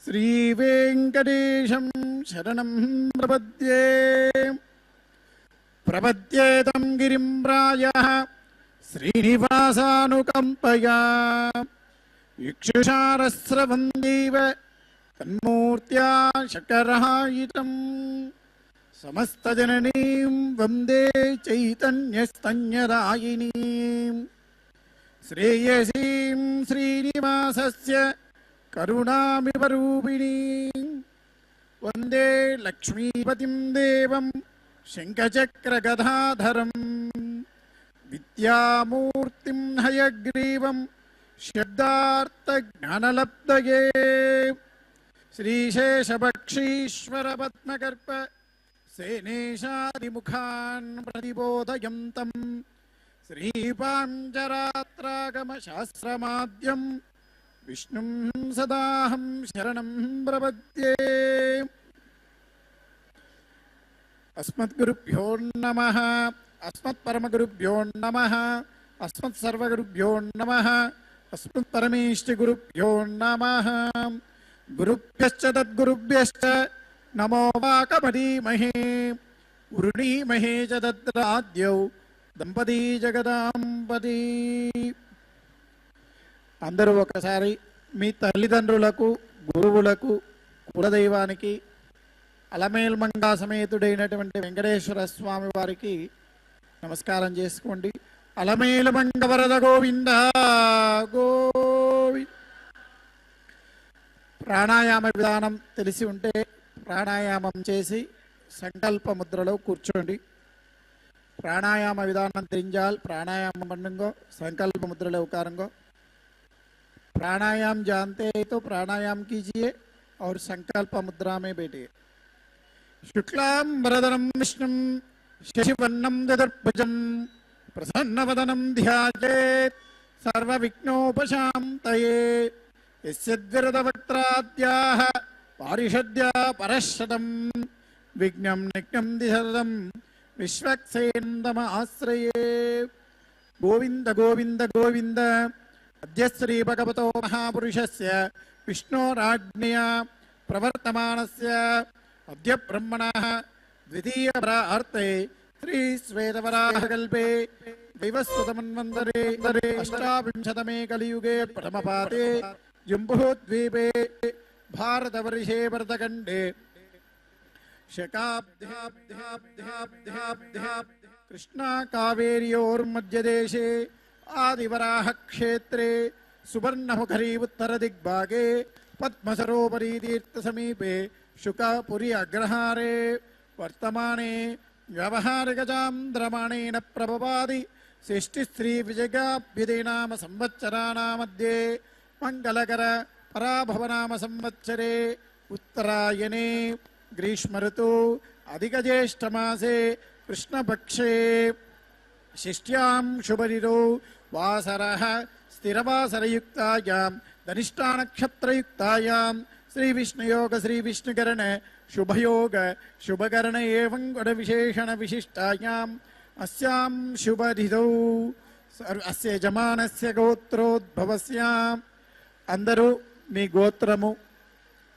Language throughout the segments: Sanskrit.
श्रीवेङ्कटेशं शरणं प्रपद्ये। प्रपद्येतं गिरिं प्रायः श्रीनिवासानुकम्पया इक्षुषारस्रवन्देव तन्मूर्त्या शकरायितं समस्तजननीं वन्दे चैतन्यस्तन्यदायिनीं श्रेयसीं श्रीनिवासस्य करुणामिवरूपिणीं वन्दे लक्ष्मीपतिं देवं शङ्खचक्रगदाधरं विद्यामूर्तिं हयग्रीवं शब्दार्थज्ञानलब्धये श्रीशेषबक्षीश्वरपद्मकर्प सेनेशादिमुखान् प्रतिबोधयन्तं श्रीपाञ्चरात्रागमशास्त्रमाद्यं विष्णुं सदाहं शरणं प्रपद्ये। अस्मद्गुरुभ्यो नमः, अस्मत्परमगुरुभ्यो नमः, अस्मत्सर्वगुरुभ्यो नमः, अस्मत्परमेष्टिगुरुभ्यो नमः। गुरुभ्यश्च तद्गुरुभ्यश्च नमो वाकमरीमहे उरुणीमहे च तत्राद्यौ దంపతి జగదాంపతి. అందరూ ఒకసారి మీ తల్లిదండ్రులకు, గురువులకు, కులదైవానికి, అలమేల్మంగా సమేతుడైనటువంటి వెంకటేశ్వర స్వామి వారికి నమస్కారం చేసుకోండి. అలమేల్మంగ వరద గోవింద గోవింద. ప్రాణాయామ విధానం తెలిసి ఉంటే ప్రాణాయామం చేసి సంకల్ప ముద్రలో కూర్చోండి. प्राणायाम विधान தெரிஞ்சால் प्राणायाम பண்ணுங்கோ, संकल्प मुद्रा उकारेंगो। प्राणायाम जानते हैं तो प्राणायाम कीजिए और संकल्प मुद्रा में बैठिए। शुक्लां वरदनं विष्णुं शशिवर्णं चतुर्भुजं प्रसन्नवदनं ध्यायेत् सर्वविघ्नोपशान्तये। यस्यद्विरदवक्त्राद्याः पारिषद्या परशतं विघ्नं निघ्नं दिशरदं विश्वक्सेन्दम आश्रये। गोविंद गोविंद गोविंद। अद्य श्री भगवतो महापुरुषस्य विष्णोराज्ञया प्रवर्तमानस्य अद्य ब्रह्मणः द्वितीय प्रार्थे श्री श्वेतवराहकल्पे वैवस्वतमन्वन्तरे अष्टाविंशतमे कलियुगे प्रथमपादे जम्बूद्वीपे भारतवर्षे भरतखण्डे कृष्णा कावेर्योर्मध्यदेशे आदिवराह क्षेत्रे सुवर्णमुखरी उत्तर दिग्भागे पद्मसरोवरी तीर्थ समीपे शुकापुरी अग्रहारे वर्तमाने व्यवहारिकचान्द्रमाणेन प्रभवादि षष्ठिश्री विजयाभ्युदय नाम संवत्सराणामध्ये मंगलकर पराभवनाम संवत्सरे उत्तरायणे ग्रीष्म ऋतु अधिक ज्येष्ठ मासे कृष्णपक्षे षष्ट्यां शुभऋतौ वासरः स्थिरवासरयुक्तायां धनिष्ठा नक्षत्रयुक्तायां श्री विष्णुयोग श्री विष्णुकरण शुभयोग शुभकरण एवं गुण विशेषण विशिष्टायां अस्यां शुभऋतौ अस्य यजमानस्य गोत्रोद्भवस्याम् अंदरू मी गोत्रमु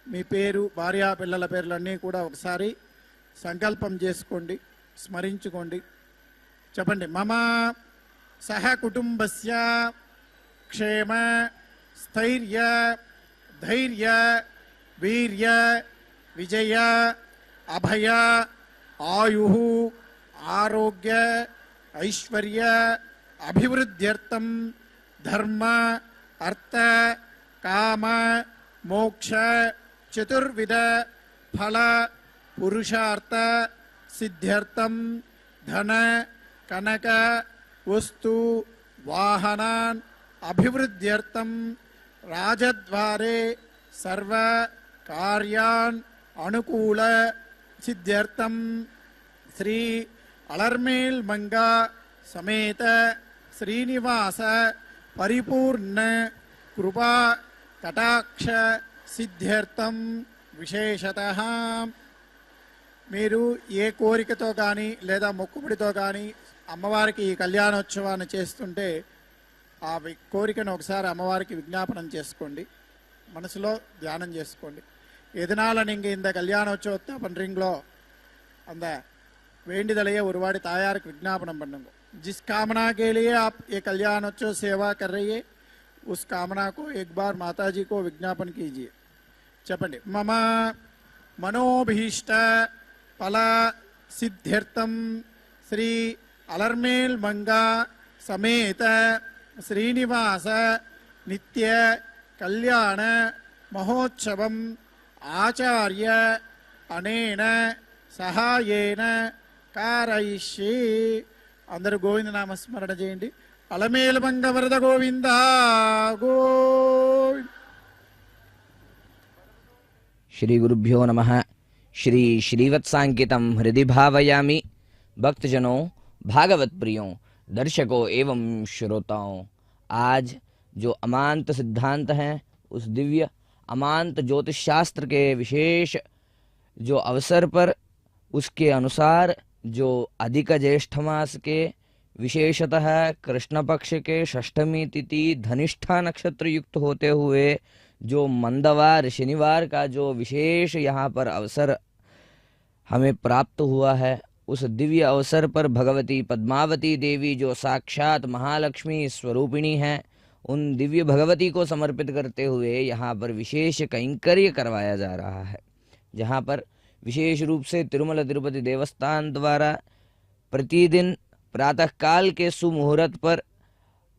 మీ పేరు, భార్య, పిల్లల పేర్లన్నీ కూడా ఒకసారి సంకల్పం చేసుకోండి, స్మరించుకోండి. చెప్పండి. మమ సహ కుటుంబస్య క్షేమ స్థైర్య ధైర్య వీర్య విజయ అభయ ఆయు ఆరోగ్య ఐశ్వర్య అభివృద్ధ్యర్థం ధర్మ అర్థ కామ మోక్ష चतुर्विध फल पुरुषार्थ सिद्ध्यर्थम धन कनक वस्तु वाहनान् अभिवृद्ध्यर्थम राजद्वारे सर्व कार्यान् अनुकूल सिद्ध्यर्थम श्री अलर्मेल्मंगा समेत श्रीनिवास परिपूर्ण कृपा कटाक्ष सिद्ध्यर्थम विशेषतः మీరు ఏ కోరికతో కానీ లేదా మొక్కుబడితో కానీ అమ్మవారికి ఈ కళ్యాణోత్సవాన్ని చేస్తుంటే ఆ కోరికను ఒకసారి అమ్మవారికి విజ్ఞాపనం చేసుకోండి. మనసులో ధ్యానం చేసుకోండి. எதனால நீங்கள் இந்த கல்யாண உற்சவத்தை பண்ணுறீங்களோ அந்த வேண்டுதலையே ஒருவாடி தாயாருக்கு விஜாபனம் பண்ணுங்க. जिस कामना के लिए आप ये कल्याणोत्सव सेवा कर रही है उस कामना को एक बार माता जी को विज्ञापन कीजिए. चपंडी मम मनोभीष्ट फल सिद्ध्यर्थम श्री अलर्मेल मंगा समेत श्रीनिवास नित्य कल्याण महोत्सवम आचार्य अनेन सहायेन कारयिष्ये. अंदर गोविंद नाम स्मरण చేయండి. अलमेल मंग वरद गोविंद गोविंद. श्री गुरुभ्यो नमः. श्री श्रीवत्सांकितं हृदि भावयामि. भक्तजनों, भागवत प्रियों, दर्शकों एवं श्रोताओं, आज जो अमांत सिद्धांत हैं उस दिव्य अमांत ज्योतिष शास्त्र के विशेष जो अवसर पर उसके अनुसार जो अधिक ज्येष्ठ मास के विशेषतः कृष्ण पक्ष के षष्ठमी तिथि धनिष्ठा नक्षत्र युक्त होते हुए जो मंदवार शनिवार का जो विशेष यहाँ पर अवसर हमें प्राप्त हुआ है, उस दिव्य अवसर पर भगवती पद्मावती देवी जो साक्षात महालक्ष्मी स्वरूपिणी हैं, उन दिव्य भगवती को समर्पित करते हुए यहाँ पर विशेष कैंकर्य करवाया जा रहा है. जहाँ पर विशेष रूप से तिरुमला तिरुपति देवस्थान द्वारा प्रतिदिन प्रातःकाल के सुमुहूर्त पर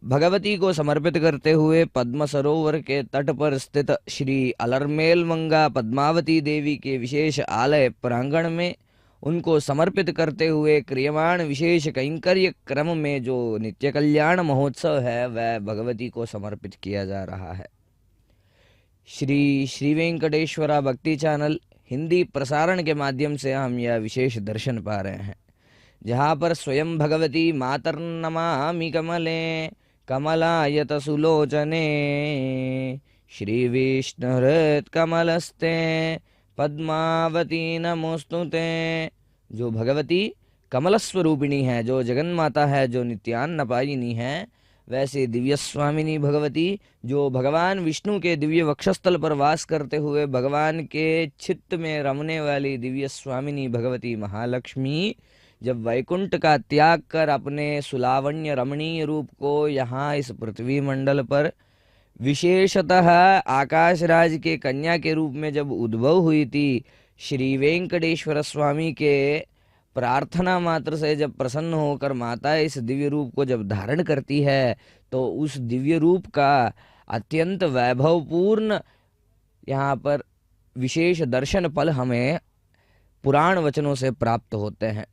भगवती को समर्पित करते हुए पद्म सरोवर के तट पर स्थित श्री अलरमेल मंगा पद्मावती देवी के विशेष आलय प्रांगण में उनको समर्पित करते हुए क्रियमाण विशेष कैंकर्य क्रम में जो नित्य कल्याण महोत्सव है वह भगवती को समर्पित किया जा रहा है. श्री वेंकटेश्वरा भक्ति चैनल हिंदी प्रसारण के माध्यम से हम यह विशेष दर्शन पा रहे हैं, जहाँ पर स्वयं भगवती मातर्नमामि कमले कमलायत सुलोचने श्री विष्णुहृत कमलस्ते पद्मावती नमोस्तुते. जो भगवती कमल स्वरूपिणी है, जो जगन माता है, जो नित्यान्नपायिनी है, वैसे दिव्य स्वामिनी भगवती जो भगवान विष्णु के दिव्य वक्षस्थल पर वास करते हुए भगवान के चित्त में रमने वाली दिव्य स्वामिनी भगवती महालक्ष्मी जब वैकुंठ का त्याग कर अपने सुलावण्य रमणीय रूप को यहाँ इस पृथ्वी मंडल पर विशेषतः आकाशराज के कन्या के रूप में जब उद्भव हुई थी, श्री वेंकटेश्वर स्वामी के प्रार्थना मात्र से जब प्रसन्न होकर माता इस दिव्य रूप को जब धारण करती है, तो उस दिव्य रूप का अत्यंत वैभवपूर्ण यहाँ पर विशेष दर्शन फल हमें पुराण वचनों से प्राप्त होते हैं.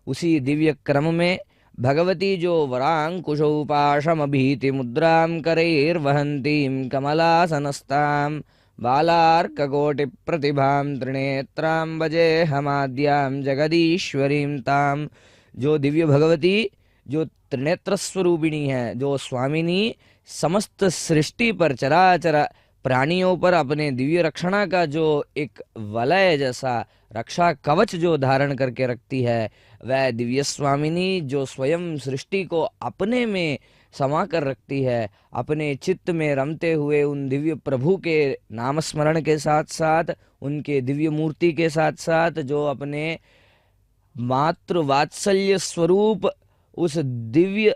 उसी दिव्य क्रम में भगवती जो वरांकुशोपाशमभीति मुद्रां करैर्वहन्तीं कमलासनस्तां बालार्ककोटि प्रतिभां त्रिनेत्रां भजेऽहमाद्यां जगदीश्वरीं तां. जो दिव्य भगवती जो त्रिनेत्र स्वरूपिणी है, जो स्वामिनी समस्त सृष्टि पर चराचर प्राणियों पर अपने दिव्य रक्षणा का जो एक वलय जैसा रक्षा कवच जो धारण करके रखती है, वह दिव्य स्वामिनी जो स्वयं सृष्टि को अपने में समा कर रखती है, अपने चित्त में रमते हुए उन दिव्य प्रभु के नाम स्मरण के साथ साथ उनके दिव्य मूर्ति के साथ साथ जो अपने मातृ वात्सल्य स्वरूप उस दिव्य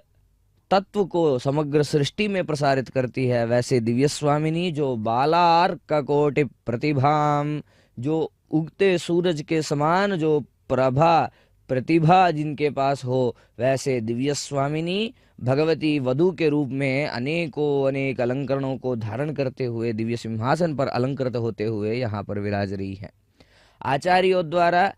तत्व को समग्र सृष्टि में प्रसारित करती है, वैसे दिव्य स्वामिनी जो बालार्क कोटि प्रतिभाम जो उगते सूरज के समान जो प्रभा प्रतिभा जिनके पास हो, वैसे दिव्य स्वामिनी भगवती वधु के रूप में अनेक अलंकरणों को धारण करते हुए दिव्य सिंहासन पर अलंकृत होते हुए यहाँ पर विराज रही है. आचार्यों द्वारा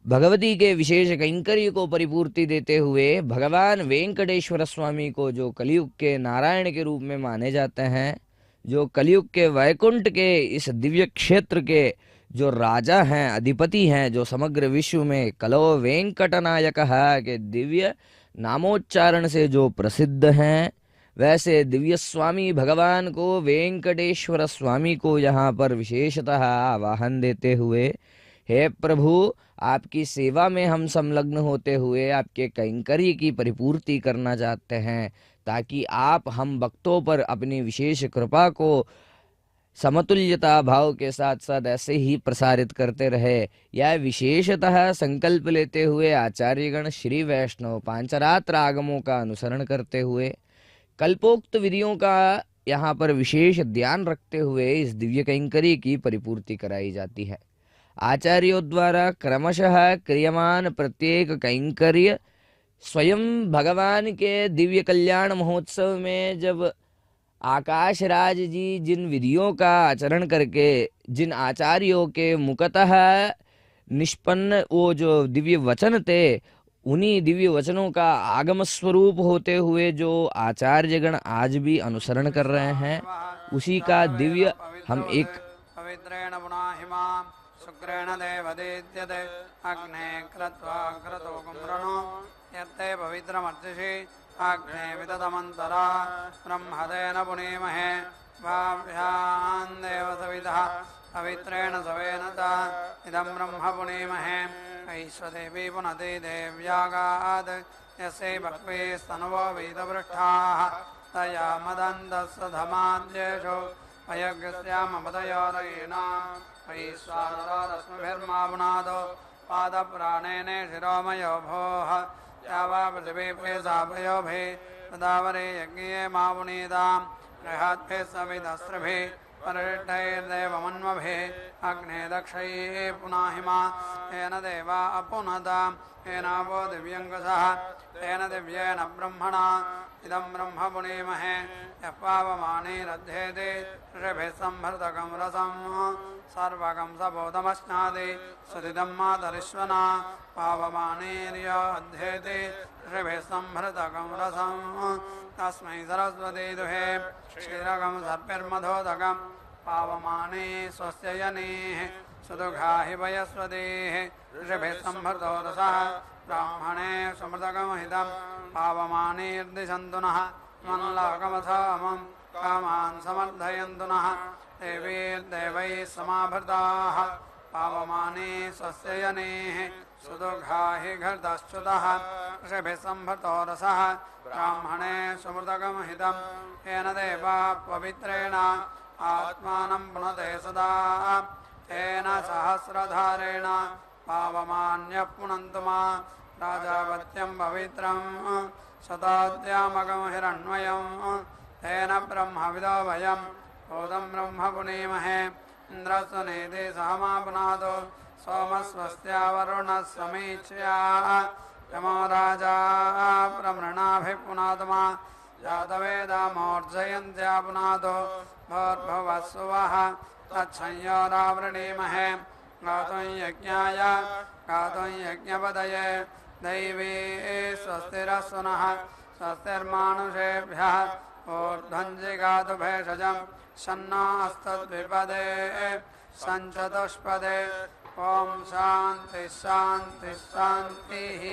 भगवती के विशेष कैंकर्य को परिपूर्ति देते हुए भगवान वेंकटेश्वर स्वामी को जो कलयुग के नारायण के रूप में माने जाते हैं, जो कलयुग के वैकुंठ के इस दिव्य क्षेत्र के जो राजा हैं, अधिपति हैं, जो समग्र विश्व में कलो वेंकटनायक के दिव्य नामोच्चारण से जो प्रसिद्ध हैं, वैसे दिव्य स्वामी भगवान को वेंकटेश्वर स्वामी को यहाँ पर विशेषतः आवाहन देते हुए, हे प्रभु, आपकी सेवा में हम संलग्न होते हुए आपके कैंकर्य की परिपूर्ति करना चाहते हैं, ताकि आप हम भक्तों पर अपनी विशेष कृपा को समतुल्यता भाव के साथ साथ ऐसे ही प्रसारित करते रहे। यह विशेषतः संकल्प लेते हुए आचार्यगण श्री वैष्णव पांचरात्र आगमों का अनुसरण करते हुए कल्पोक्त विधियों का यहाँ पर विशेष ध्यान रखते हुए इस दिव्य कैंकर्य की परिपूर्ति कराई जाती है। आचार्यों द्वारा क्रमशः क्रियमान प्रत्येक कैंकर्य स्वयं भगवान के दिव्य कल्याण महोत्सव में जब आकाश राज जी जिन विधियों का आचरण करके जिन आचार्यों के मुखतः निष्पन्न वो जो दिव्य वचन थे, उन्हीं दिव्य वचनों का आगम स्वरूप होते हुए जो आचार्यगण आज भी अनुसरण कर रहे हैं, उसी का दिव्य हम एक पवित्रेण पुनाहिमा शुक्रेण देवदेद्यते अग्ने कृत्वा क्रतो कुम्रणो यत्ते पवित्रमर्चिषि अग्ने विदतमन्तरा ब्रह्मदेन पुनीमहे भाव्यान् देवसविदः पवित्रेण सवेनता इदं ब्रह्म पुनीमहे ऐश्वदेवी पुनते देव्यागात् यस्यै भक्वे स्तनवो वेदपृष्ठाः तया मदन्तस्सधमाद्येषु अयज्ञस्यामपदयोरयेण वैश्वानरश्मिभिर्मा पुनादो पादप्राणेन शिरोमयो भोः या वा पृथिवी प्रेसाभयोभे तदावरे यज्ञे मा पुनीताम् बृहद्भिः सविदस्रभिः परिष्ठैर्देवमन्वभिः अग्ने दक्षैः पुनाहिमा येन देवा अपुनताम् येनावो दिव्यङ्गसः तेन दिव्येन ब्रह्मणा इदं ब्रह्म पुनीमहे यः पावमानेरध्येते ऋषिभिः संभृतकं रसम् सर्वकं सबोधमश्नाति सुदिदं मातरिश्वना पावमानेर्य अध्येते ऋषिभिः संभृतकं रसम् तस्मै सरस्वती दुहे क्षीरकं सर्पिर्मधोदकं पावमाने स्वस्य यनेः सुदुघाहि वयस्वतेः ऋषिभिः संभृतो रसः ब्राह्मणे समृतकमहितं पावमानेर्दिशन्तु नः मल्लकमथामं कामान् समर्थयन्तु नः देवीर्देवैः समाभृताः पावमाने स्वस्य यनेः सुदुघाहि घर्तश्च्युतः ऋषिभिः संभृतो रसः ब्राह्मणे समृतकमहितं येन देवा पवित्रेण आत्मानं पुनते सदा तेन सहस्रधारेण पावमान्यः पुनन्तु मा राजावत्यं पवित्रं शताद्यामकं हिरण्मयं तेन ब्रह्मविदो वयं भूतं ब्रह्म पुनीमहे इन्द्रस्वनेति सह मा पुनादो सोमस्वस्त्या वरुणः समीच्या यमो राजा प्रमृणाभिः पुनातु मा जातवेदामोर्जयन्त्या पुनादो भोर्भुवस्सुवः तच्छंयोरावृणीमहे गातुं यज्ञाय गातुं यज्ञपदये दैवी स्वस्तिरस्तु नः स्वस्तिर्मानुषेभ्यः ऊर्ध्वं जिगातु भेषजं शन्नो अस्तद्विपदे सञ्चतुष्पदे ॐ शान्तिः शान्तिः शान्तिः।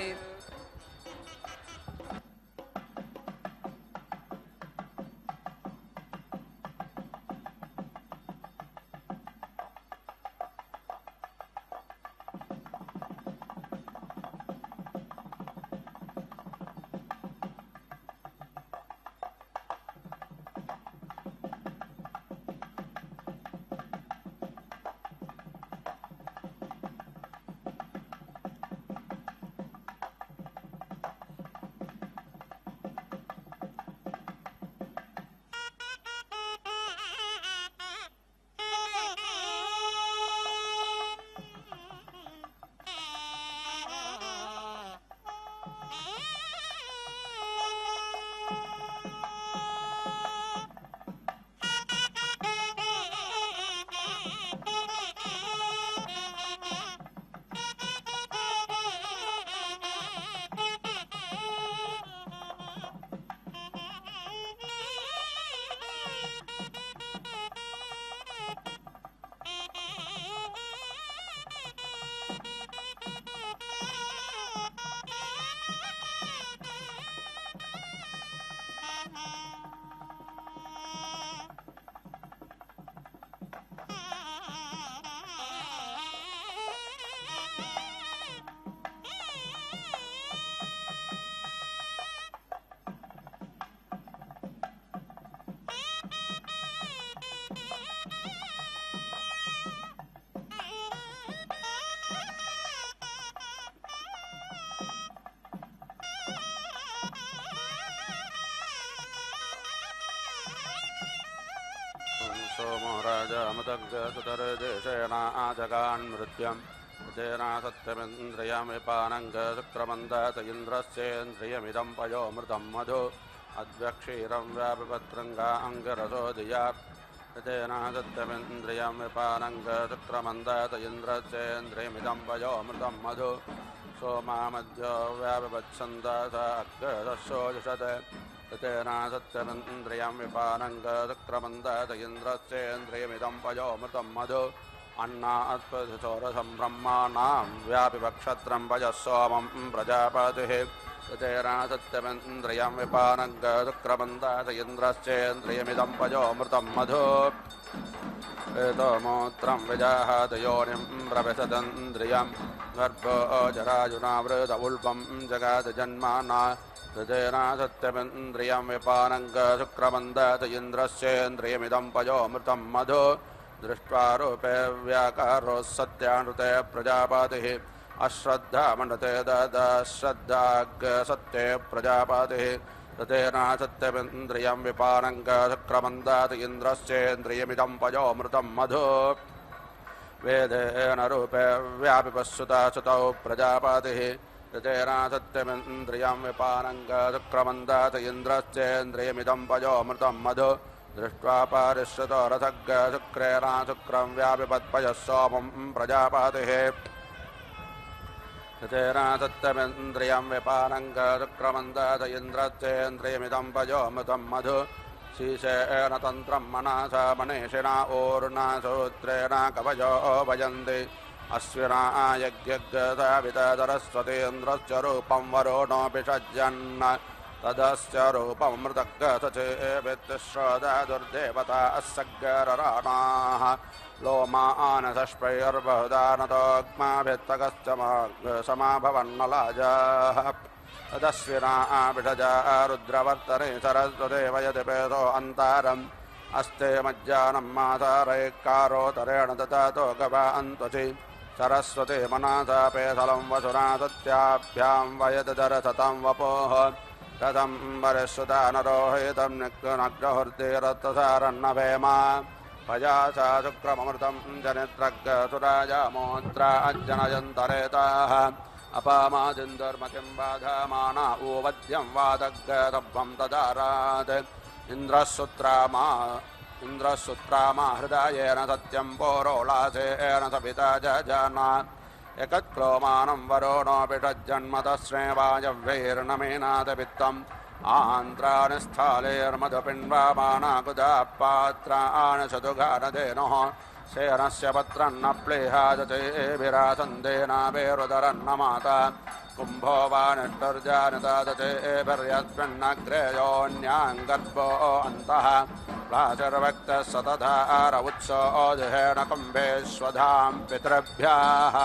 समुदग्धसुतर्देशेन आजगान्मृत्यं तेन सत्यमिन्द्रियं विपानङ्ग शुक्रमन्दत इन्द्रस्येन्द्रियमिदं पयोमृतं मधु अद्वक्षीरं व्यापिपत्रङ्गा अङ्गरसो धिया तेन सत्यमिन्द्रियं विपानङ्ग शुक्रमन्दत इन्द्रस्येन्द्रियमिदं पयोमृतं मधु सोमामद्यो व्यापिपच्छन्दस अग्रदशोजुषत् तेन सत्यमिन्द्रियं विपानङ्ग शुक्रमन्दत इन्द्रस्येन्द्रियमिदं पयोमृतं मधु अन्नात्पतिसोरसं ब्रह्माणां व्यापिपक्षत्रं पयः सोमं प्रजापतिः तेन सत्यमिन्द्रियं विपानङ्ग शुक्रमन्दत इन्द्रस्येन्द्रियमिदं पयोमृतं मधु एतमूत्रं विजाहात योनिं प्रविशदन्द्रियं गर्भो जरायुनावृत उल्बं जगात जन्माना तेन सत्यमिन्द्रियं विपानङ्ग शुक्रमन्दत इन्द्रस्येन्द्रियमिदं पयोमृतं मधु दृष्ट्वा रूपे व्याकारोः सत्यानृते प्रजापतिः अश्रद्धा मण्डते ददश्रद्धाग्सत्ये प्रजापतिः तेन सत्यमिन्द्रियं विपानङ्ग शुक्रमन्दत इन्द्रस्येन्द्रियमिदं पयोमृतं मधु वेदेन रूपे व्यापिपश्रुता सुतौ प्रजापतिः तेन सत्यमिन्द्रियं विपानङ्ग शुक्रमन्दत इन्द्रस्येन्द्रियमिदं पयोमृतं मधु दृष्ट्वा पारिश्रुतो रथग् शुक्रेण शुक्रं व्यापिपत्पयः सोमं प्रजापतिः तेन सत्यमिन्द्रियं विपानङ्ग शुक्रमन्दत इन्द्रस्येन्द्रियमिदं पयोमृतं मधु शीशेन तन्त्रं मनसा मनीषिणा ऊर्णा सूत्रेण कवयो वयन्ति अश्विना यज्ञगतावितरस्वतीन्द्रस्य रूपं वरुणोऽभिषज्यन् तदस्य रूपं मृतग्गतचेवित्तिश्रोदा दुर्देवता अस्सग्गरराणाः लोमानसस्प्रैर्बहुदानतोग्माभित्तकश्च समाभवन्नलाजाः तदश्विना विषजा रुद्रवर्तने सरस्वते वयतिपेतो अन्तारम् अस्ते मज्जानं मातारैकारोतरेण ददातो गवा अन्त्वचि सरस्वती मनसा पेसलं वसुना तत्याभ्यां वयदरसतं वपोः तदं वरिष्ठुता नरोहितं निग्नग्रहुर्देरत्तसारन्नभेमा पयासा शुक्रममृतं जनित्रग्सुराजामोत्रा अज्जनयन्तरेताः अपामादिन्दुर्मतिं बाधामाना ऊवद्यं वादग्गदभ्वं तदारात् इन्द्रःसुत्रामा हृदयेन सत्यं पोरोलासेन सविता जजाना एकत्क्लोमानं वरुणोऽपिषज्जन्मतस्मेवायव्यैर्नमेनादवित्तम् आन्ध्राणि स्थालेर्मधुपिण्वामानाकुदाः पात्राणि सदुघानधेनुः सेनस्य पत्रन्न प्लेहादतेभिरासन्देनावेरुदरन्न माता कुम्भो वा निष्टुर्जानितादतेभिर्यस्मिन्नग्रेयोऽन्याङ्गर्भो अन्तः प्राचुर्वक्तः सतधार उत्सोऽधिहेण कुम्भेष्वधां पितृभ्यः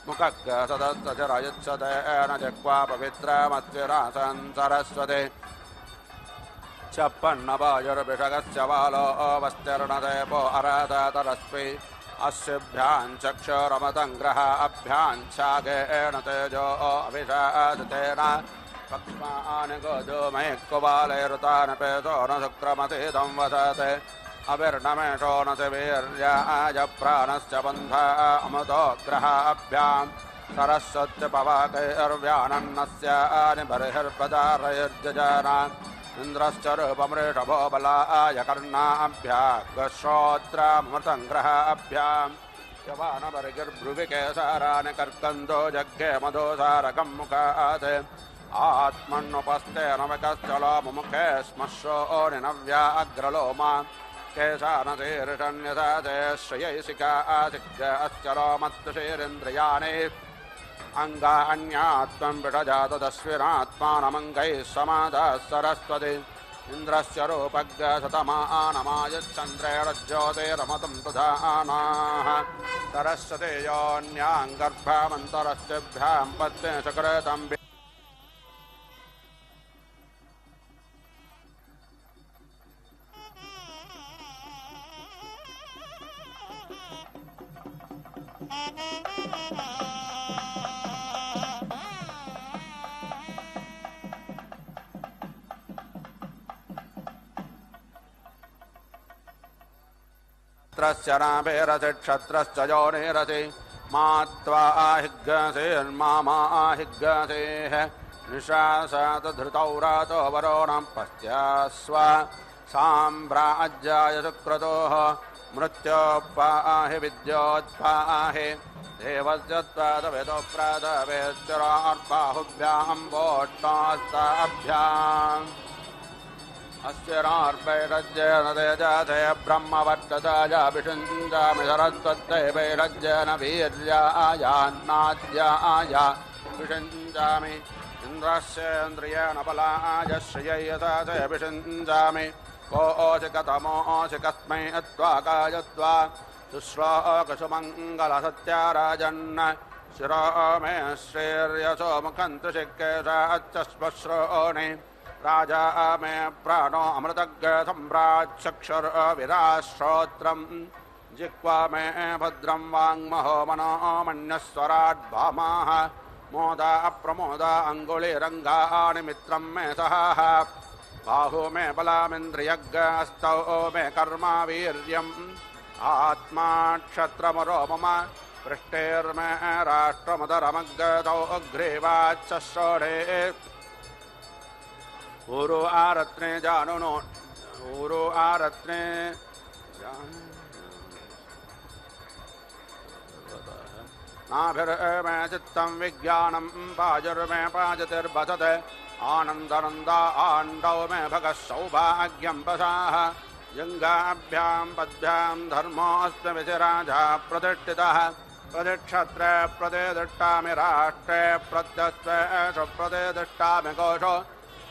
मुखग् सदस्यचिरयुत्सतेन जिह्वा पवित्रमत्विरासन् सरस्वती छप्पन्नवायुर्भिषगस्य बालो अवस्तीर्णदेवो अराधतरस्वी अस्यभ्यां चक्षुरमतङ्ग्रह अभ्यां छागेण तेजो अभिषादितेन पक्ष्मानि गोधूमैक्कुबालैरुतानि पेतो न शुक्रमतीदं वसते अभिर्नमेषो न शिवीर्याय प्राणस्य बन्धा अमृतोग्रहाभ्यां सरस्वत्यपवाकैर्व्यानन्नस्यानि बर्हिर्पदारैर्जजाना इन्द्रश्च रूपमृषभो बलाय कर्णाभ्याग्श्रोत्रामृतङ्ग्रहाभ्यां यवानवर्गिर्भ्रुविकेसाराणि कर्कन्दो जग्गे मधुसारकं मुखात् आत्मन्नुपस्तेन विकश्चलो मुमुखे श्मश्रोनिनव्याग्रलोमा केशानशीर्षण्यथा ते श्रियैशिका आसिग्ग अश्चलोमत्तुषीरिन्द्रियाणि अङ्गान्यात्मं विषजातदश्विनात्मानमङ्गैः समादाः सरस्वती इन्द्रस्य रूपग्रसतमानमायश्चन्द्रेण ज्योतिरमतं दधानाः सरस्वती योऽन्याङ्गर्भामन्तरस्तिभ्यां पत्नी सुकृतं मित्रस्य नाभिरसि क्षत्रश्च योनिरसि मा त्वा हिग्गसेर्मा हिग्गसेः निशासात धृतौ रातो वरोणं पश्चास्व साम्राज्याय सुक्रतोः मृत्योपाहि विद्योत्पाहि देवस्य त्वादवेदो प्रातवेश्वरार्बाहुभ्यां वोट्टास्ताभ्याम् अस्य नार्वैरज्येन तेजसे ब्रह्मवर्चसाय विषुञ्जामि सरस्वत्यै वैरज्येन वीर्यायान्नाद्याय विषुञ्जामि इन्द्रस्येन्द्रियेण बलाय श्रियैयसासे विषुञ्जामि कोऽसि कतमोऽसि कस्मै त्वाकाय त्वा शुश्लोकसुमङ्गलसत्याराजन् शिरो मे श्रेर्यसो मुखं तुशिकेशाच्च श्मश्रोणि राजा मे प्राणो अमृतज्ञसम्राट् चक्षुर्विराश्रोत्रम् जिह्वा मे भद्रं वाङ्महो मनो मन्यस्वराट् भामाः मोदा अप्रमोदा अङ्गुलिरङ्गानि मित्रं मे सहाः बाहु मे बलामिन्द्रियज्ञस्तौ मे कर्मा वीर्यम् आत्मा क्षत्रमरो मम पृष्ठेर्मे राष्ट्रमुदरमग्गतौ अग्रीवाच्चश्रोणे ऊरु आरत्ने जानुनो ऊरु आरत्ने नाभिर्मे चित्तं विज्ञानं पाजुर्मे पाजतिर्भसत् आनन्दनन्दा आण्डौ मे भगः सौभाग्यं वसाः जङ्गाभ्यां पद्भ्यां धर्मोऽस्मि विधिराजा प्रतिष्ठितः प्रतिक्षत्रे प्रतिष्ठामि राष्ट्रे प्रत्यस्वेषु प्रतिष्ठामि कोशो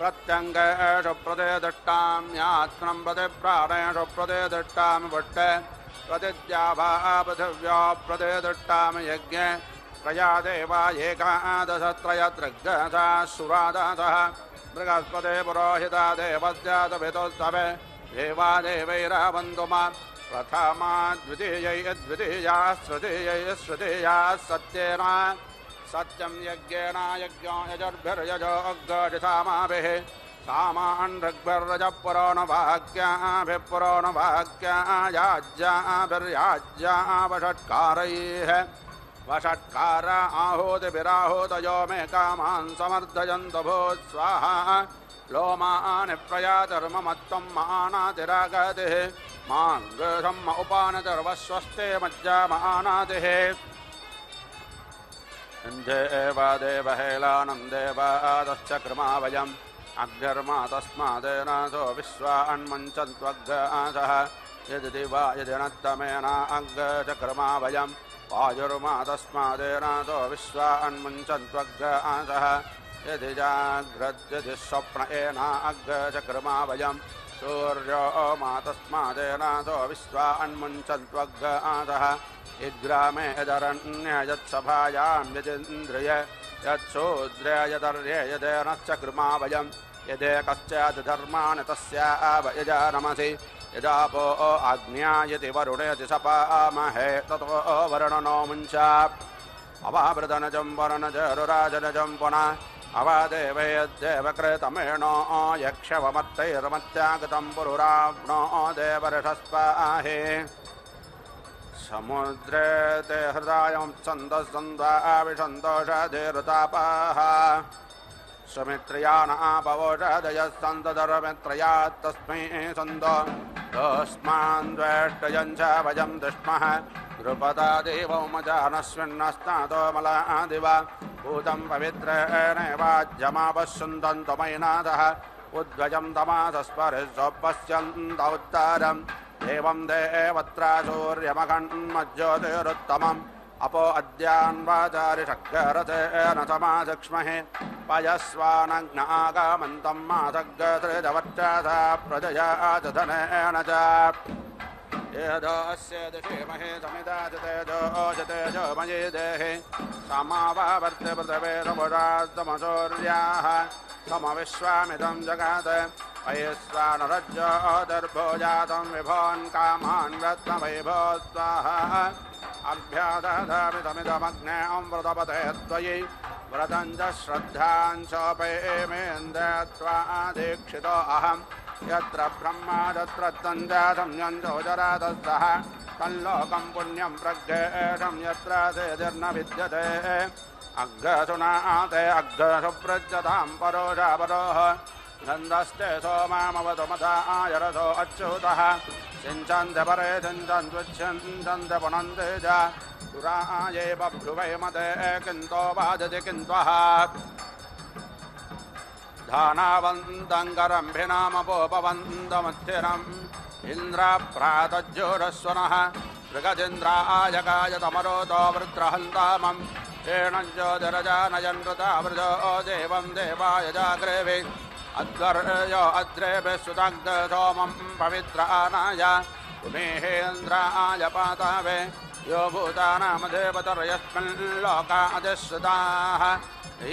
प्रत्यङ्गेषु प्रतिष्ठाम्यात्मनं प्रतिप्राणेषु प्रतिष्ठामि भट्टे प्रतिद्याभा पृथिव्या प्रतिष्ठामि यज्ञे त्रया देवा एकादशत्रयतृग्गसा सुरादसः बृहस्पते पुरोहिता देवस्यातभितोस्तवे देवा देवैरावन्तु मा प्रथमा द्वितीया श्रुतीया सत्येन सत्यं यज्ञेन यज्ञो यजर्भिर्यजो अग्गजिसामाभिः सामान् ऋग्भिर्यजः पुरोणवाक्याभिः पुरोणवाक्यायाज्याभिर्याज्या वषट्कारैः वषट्कार आहूतिभिराहूतयो मे कामान् समर्दयन्तु भूत् स्वाहा लोमानि प्रयातिर्ममत्वं मानातिरागतिः माङ्गसम् उपानतिर्वस्वस्ते मज्जामानातिः देवहेलानन्देवादश्चक्रमा वयम् अग्निर्मा तस्मादेनासो विश्वान्मञ्चन्त्वग्गासः यदि दिवा यदि नत्तमेन अग्चक्रमा वयम् वायुर्मा तस्मादेनासो विश्वान्मञ्चन्त्वग्गासः यदि जाग्रद्यदि स्वप्न एना अग्चक्रमा वयम् सूर्यो मा तस्मादेनासो विश्वान्मुञ्चन्त्वग्गासः यद्ग्रामे यदरण्ये यत्सभायां यदिन्द्रिय यत्सूद्रे यदर्ये यदेनश्चक्रमा वयम् यदेकश्चात् धर्माणि तस्याव यजानमसि यदापो आज्ञायति वरुणेति सपामहे ततो वरुणनो मुञ्चा अवावृतनजं वरुणजरुराजनजं पुनः अवादेवयद्देवकृतमेणो यक्षवमत्तैर्मत्यागतं पुरुराव्नो देवर्षस्पाहे समुद्रे ते हृदायं छन्दस्सन्द्वाविषन्तोषधीरुतापाः सुमित्रियानापवोषधयस्सन्तधर्मित्रयात् तस्मै सन्दो तस्मान् द्वेष्टयं च वयं दुष्मः द्रुपदा देवोमजानस्विन्नस्नातो मलादिव भूतं पवित्रेणैवाज्यमापश्यन्तन्तु मयिनाथः उद्वजं तमासस्परिशोपश्यन्त उत्तरम् एवं देवत्रा सूर्यमखन्मज्योतिरुत्तमम् अपो अद्यान्वाचारिषग्रसेन समाचक्ष्महे पयस्वानग्नागामन्तं मासग्रसृजवर्चसा प्रजया च धनेन च यदस्य दिशेमहे समिदाजतेजो मयि देहि समावावर्त्य पृथिवे समुषास्तमसूर्याः समविश्वामिदं जगात् वैश्वानरज्योतिर्भो जातं विभोन् कामान् व्यत्नवैभो स्वाहा अभ्यादधामि समिदमग्ने अमृतपते त्वयि व्रतं च श्रद्धां चोपैमेन्द्रत्वा दीक्षितो अहम् यत्र ब्रह्मा तत्र तञ्जातं यञ्जोजरातस्तः तल्लोकं पुण्यं प्रज्ञेशं यत्र सेतिर्न विद्यते अग्रसुनाते अग्रसुप्रज्यतां परोषापरोः गन्धस्ते सोमामवतु मता आयरसो अच्युतः सिञ्चन्ते परे सिञ्चन्त्विच्छिञ्चन्ते पुनन्ते च दुराये बभ्रुवै मते किन्तो बाधति किन्त्वः धानावन्तं करम्भिनामपोपवन्तमथिरम् इन्द्रप्रातज्योरस्वनः मृगजिन्द्रायकाय तमरोतो वृत्रहन्तामम् एनं ज्योतिरजानयन्वृता वृजो देवं देवाय जाग्रेवे अद्वर्यो अद्रेभे सुदग्धसोमं पवित्रानाय उमेहेन्द्राय पातावे यो भूतानामदेवतर्यस्मिन् लोकादिश्रुताः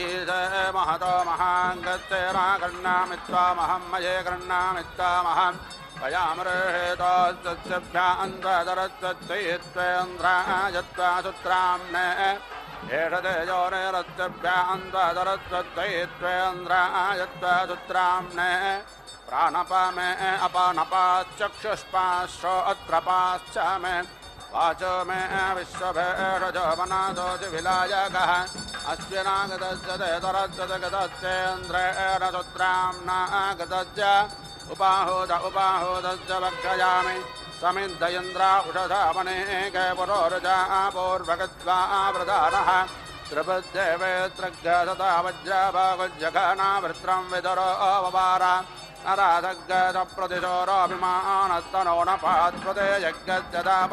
ईशे महतो महाङ्गत्तेरा गृह्णामित्वामहं मये गृह्णामित्वामहं पयामृहेतोच्चभ्यान्द्रदरत्वत्वयित्वेन्द्रायत्वा सुत्राम्ने एषते योनिरत्यभ्यान्द्रदरत्वत्वयित्वेन्द्रायत्वा सुत्राम्ने प्राणपमे अपानपाश्चक्षुष्पाश्रो अत्रपाश्च मे वाचो मे विश्वभेषजो मनादोषि विलायकः अस्विनागतस्य ते तरत्वतगतस्येन्द्रेण सुत्राम्नागतस्य उपाहूत उपाहूतस्य वक्षयामि समिद्धयन्द्रा उषधामनेके पुरोरुजा पूर्वगत्वा प्रधानः त्रिबुद्धेवेत्रग्गतता वज्रभागुज्जघना वृत्रं विदुरो अववार नराधग्गतप्रतिशोरोऽभिमानस्तनो न पात्प्रते यज्ञत्यदाम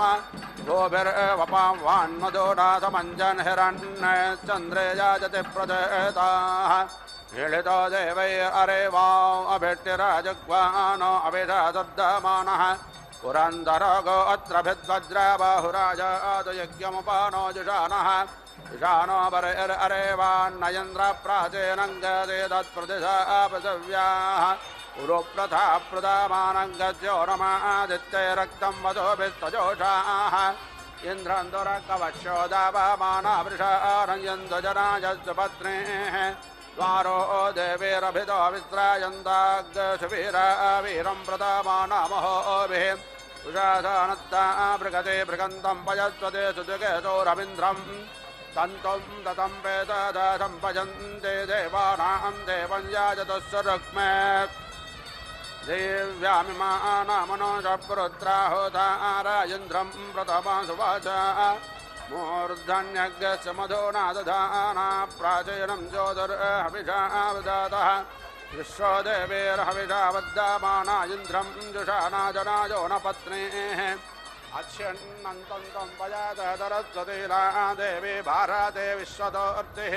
गोभिर्वपां वान्मधुरासमञ्जन् हिरण्यश्चन्द्रे याजति प्रदेताः हीलितो देवैररे वाम् अभिट्टिराजग्वानो अभिषादुर्धमानः पुरन्दरो अत्र भिद्वज्रबाहुराजातु यज्ञमुपानो जुषानः जुषानो बरेररे वान्नयन्द्रप्राचीनङ्गदे तत्प्रतिशापृथिव्याः पुरोप्रथा प्रदामानङ्गज्यो रमादित्ये रक्तं वधोभिस्तजोषाः इन्द्रन्दुरकवश्यो दावामानावृषारञ्जन्तु जनायस्तु पत्नीः द्वारो देवीरभितो विस्रायन्ताग्शुवीरा वीरं प्रदामानामहोभिः उषाधानत्ता भृगते भृगन्तं पयस्वते सुजुगेशोरविन्द्रं तन्तं ततं वेददं भजन्ते देवानां देवं याजतुस्वरुक्मे देव्यामिमानामनोजपुरुत्राहुतारायन्द्रं प्रथमासुवाच मूर्धन्यज्ञस्य मधुनादधाना प्राचीनं ज्योतिर्हविषावदातः विश्वो देवेर्हविषावद्दामाना इन्द्रं जुषाना जनायो न पत्नीः अच्छन्नन्तं पयात सरस्वतीला देवी भारते विश्वतोर्तिः